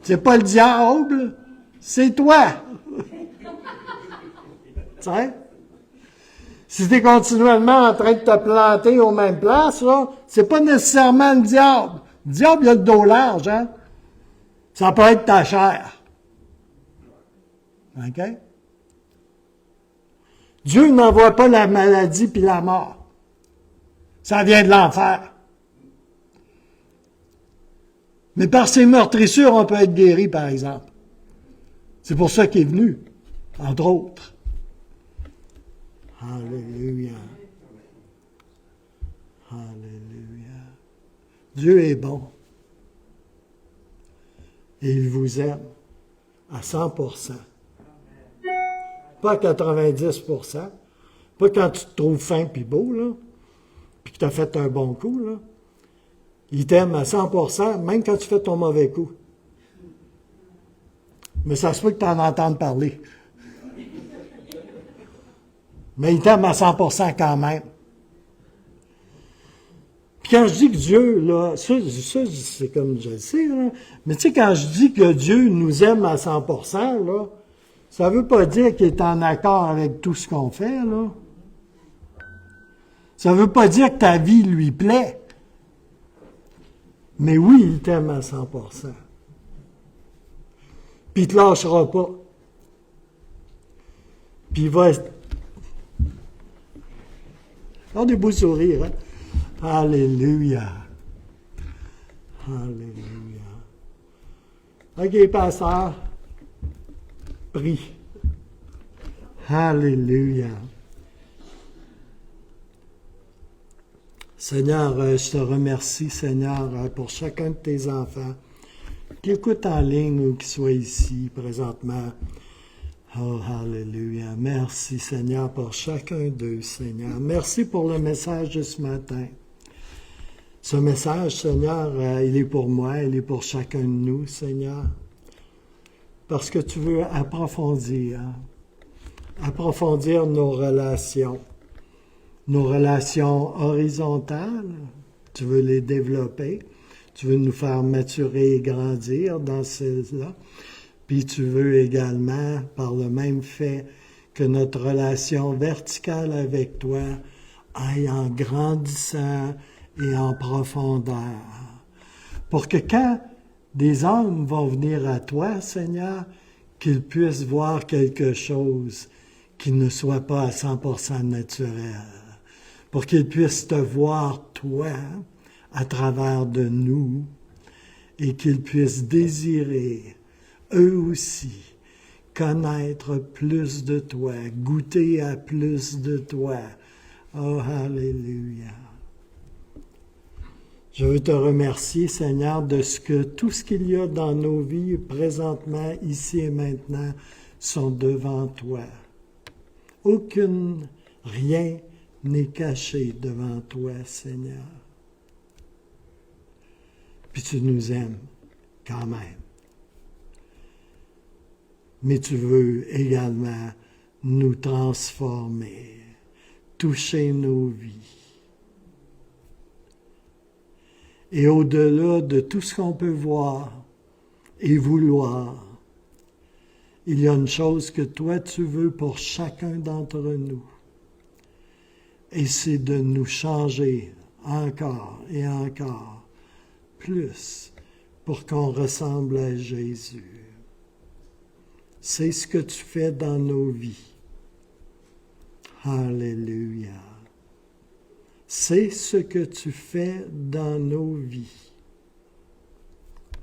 C'est pas le diable, c'est toi. Tu sais? Si tu es continuellement en train de te planter aux mêmes places, là, c'est pas nécessairement le diable. Le diable, il a le dos large, hein? Ça peut être ta chair. OK? Dieu n'envoie pas la maladie puis la mort. Ça vient de l'enfer. Mais par ses meurtrissures, on peut être guéri, par exemple. C'est pour ça qu'il est venu, entre autres. Alléluia. Alléluia. Dieu est bon. Et il vous aime à 100%. Pas à 90%. Pas quand tu te trouves fin puis beau, là, puis que tu as fait un bon coup, là. Il t'aime à 100%, même quand tu fais ton mauvais coup. Mais ça se peut que tu en entendes parler. Mais il t'aime à 100% quand même. Puis quand je dis que Dieu, là, ça c'est comme je le sais, là, mais tu sais, quand je dis que Dieu nous aime à 100%, là, ça veut pas dire qu'il est en accord avec tout ce qu'on fait, là. Ça veut pas dire que ta vie lui plaît. Mais oui, il t'aime à 100%. Puis il te lâchera pas. Puis il va... On des beaux sourires, hein? Alléluia. Alléluia. OK, pasteur. Prie. Alléluia. Seigneur, je te remercie, Seigneur, pour chacun de tes enfants qui écoutent en ligne ou qui soient ici présentement. Oh, alléluia. Merci, Seigneur, pour chacun d'eux, Seigneur. Merci pour le message de ce matin. Ce message, Seigneur, il est pour moi, il est pour chacun de nous, Seigneur. Parce que tu veux approfondir nos relations horizontales. Tu veux les développer. Tu veux nous faire maturer et grandir dans celles-là. Puis tu veux également, par le même fait, que notre relation verticale avec toi aille en grandissant et en profondeur. Pour que quand des hommes vont venir à toi, Seigneur, qu'ils puissent voir quelque chose qui ne soit pas à 100% naturel. Pour qu'ils puissent te voir, toi, à travers de nous, et qu'ils puissent désirer, eux aussi, connaître plus de toi, goûter à plus de toi. Oh, alléluia. Je veux te remercier, Seigneur, de tout ce qu'il y a dans nos vies présentement, ici et maintenant, sont devant toi. Rien n'est caché devant toi, Seigneur. Puis tu nous aimes quand même. Mais tu veux également nous transformer, toucher nos vies. Et au-delà de tout ce qu'on peut voir et vouloir, il y a une chose que toi tu veux pour chacun d'entre nous. Et c'est de nous changer encore et encore plus pour qu'on ressemble à Jésus. C'est ce que tu fais dans nos vies. Alléluia. C'est ce que tu fais dans nos vies.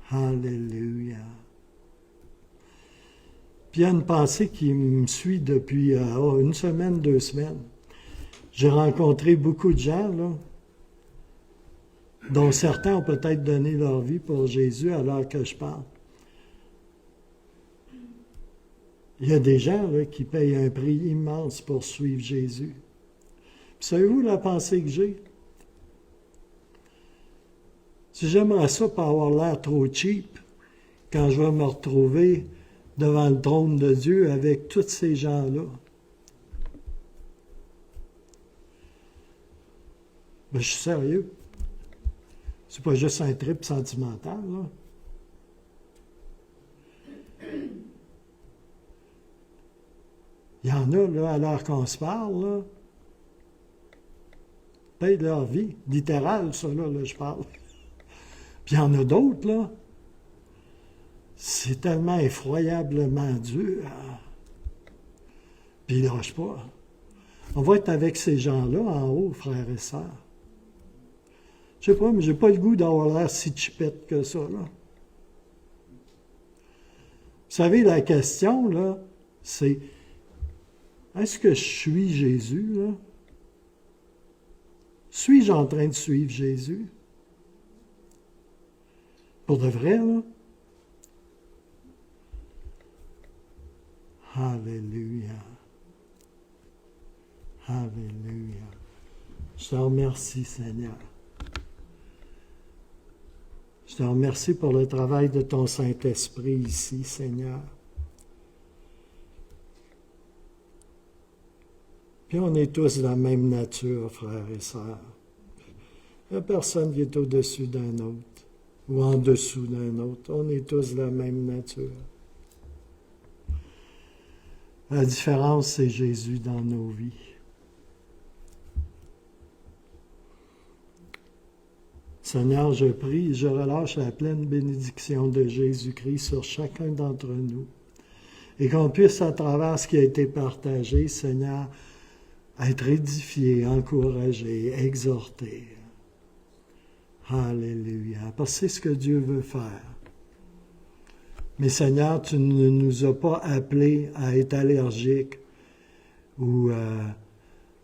Alléluia. Puis il y a une pensée qui me suit depuis une semaine, 2 semaines. J'ai rencontré beaucoup de gens, là, dont certains ont peut-être donné leur vie pour Jésus à l'heure que je parle. Il y a des gens là, qui payent un prix immense pour suivre Jésus. Puis savez-vous la pensée que j'ai? Si j'aimerais ça pour avoir l'air trop cheap, quand je vais me retrouver devant le trône de Dieu avec tous ces gens-là. Ben, je suis sérieux. C'est pas juste un trip sentimental, là. Il y en a, là, à l'heure qu'on se parle, là, payent leur vie. Littéral, ça, là, je parle. Puis il y en a d'autres, là. C'est tellement effroyablement dur. Puis ils lâchent pas. On va être avec ces gens-là en haut, frères et sœurs. Je sais pas, mais j'ai pas le goût d'avoir l'air si chipette que ça, là. Vous savez, la question, là, c'est est-ce que je suis Jésus, là? Suis-je en train de suivre Jésus? Pour de vrai, là? Alléluia. Alléluia. Je te remercie, Seigneur. Je te remercie pour le travail de ton Saint-Esprit ici, Seigneur. Puis on est tous de la même nature, frères et sœurs. Il n'y a personne qui est au-dessus d'un autre ou en dessous d'un autre. On est tous de la même nature. La différence, c'est Jésus dans nos vies. Seigneur, je prie, je relâche la pleine bénédiction de Jésus-Christ sur chacun d'entre nous. Et qu'on puisse, à travers ce qui a été partagé, Seigneur, être édifié, encouragé, exhorté. Alléluia. Parce que c'est ce que Dieu veut faire. Mais Seigneur, tu ne nous as pas appelés à être allergiques ou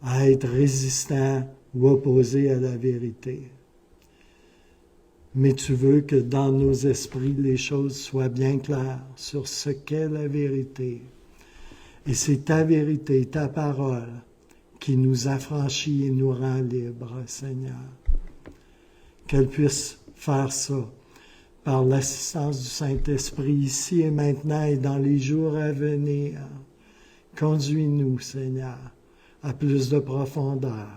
à être résistants ou opposés à la vérité. Mais tu veux que dans nos esprits, les choses soient bien claires sur ce qu'est la vérité. Et c'est ta vérité, ta parole, qui nous affranchit et nous rend libres, Seigneur. Qu'elle puisse faire ça par l'assistance du Saint-Esprit ici et maintenant et dans les jours à venir. Conduis-nous, Seigneur, à plus de profondeur,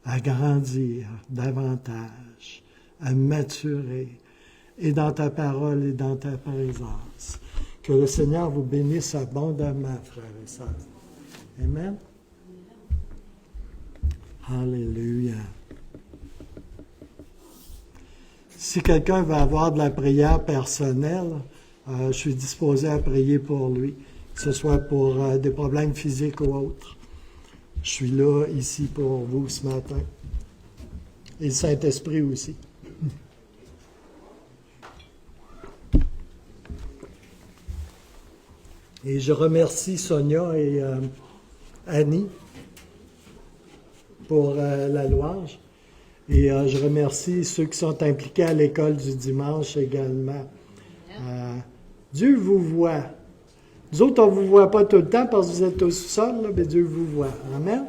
à grandir davantage, à maturer, et dans ta parole et dans ta présence. Que le Seigneur vous bénisse abondamment, frères et sœurs. Amen. Alléluia. Si quelqu'un veut avoir de la prière personnelle, je suis disposé à prier pour lui, que ce soit pour des problèmes physiques ou autres. Je suis là, ici, pour vous ce matin. Et le Saint-Esprit aussi. Et je remercie Sonia et Annie pour la louange. Et je remercie ceux qui sont impliqués à l'école du dimanche également. Dieu vous voit. Nous autres, on ne vous voit pas tout le temps parce que vous êtes au sous-sol, mais Dieu vous voit. Amen.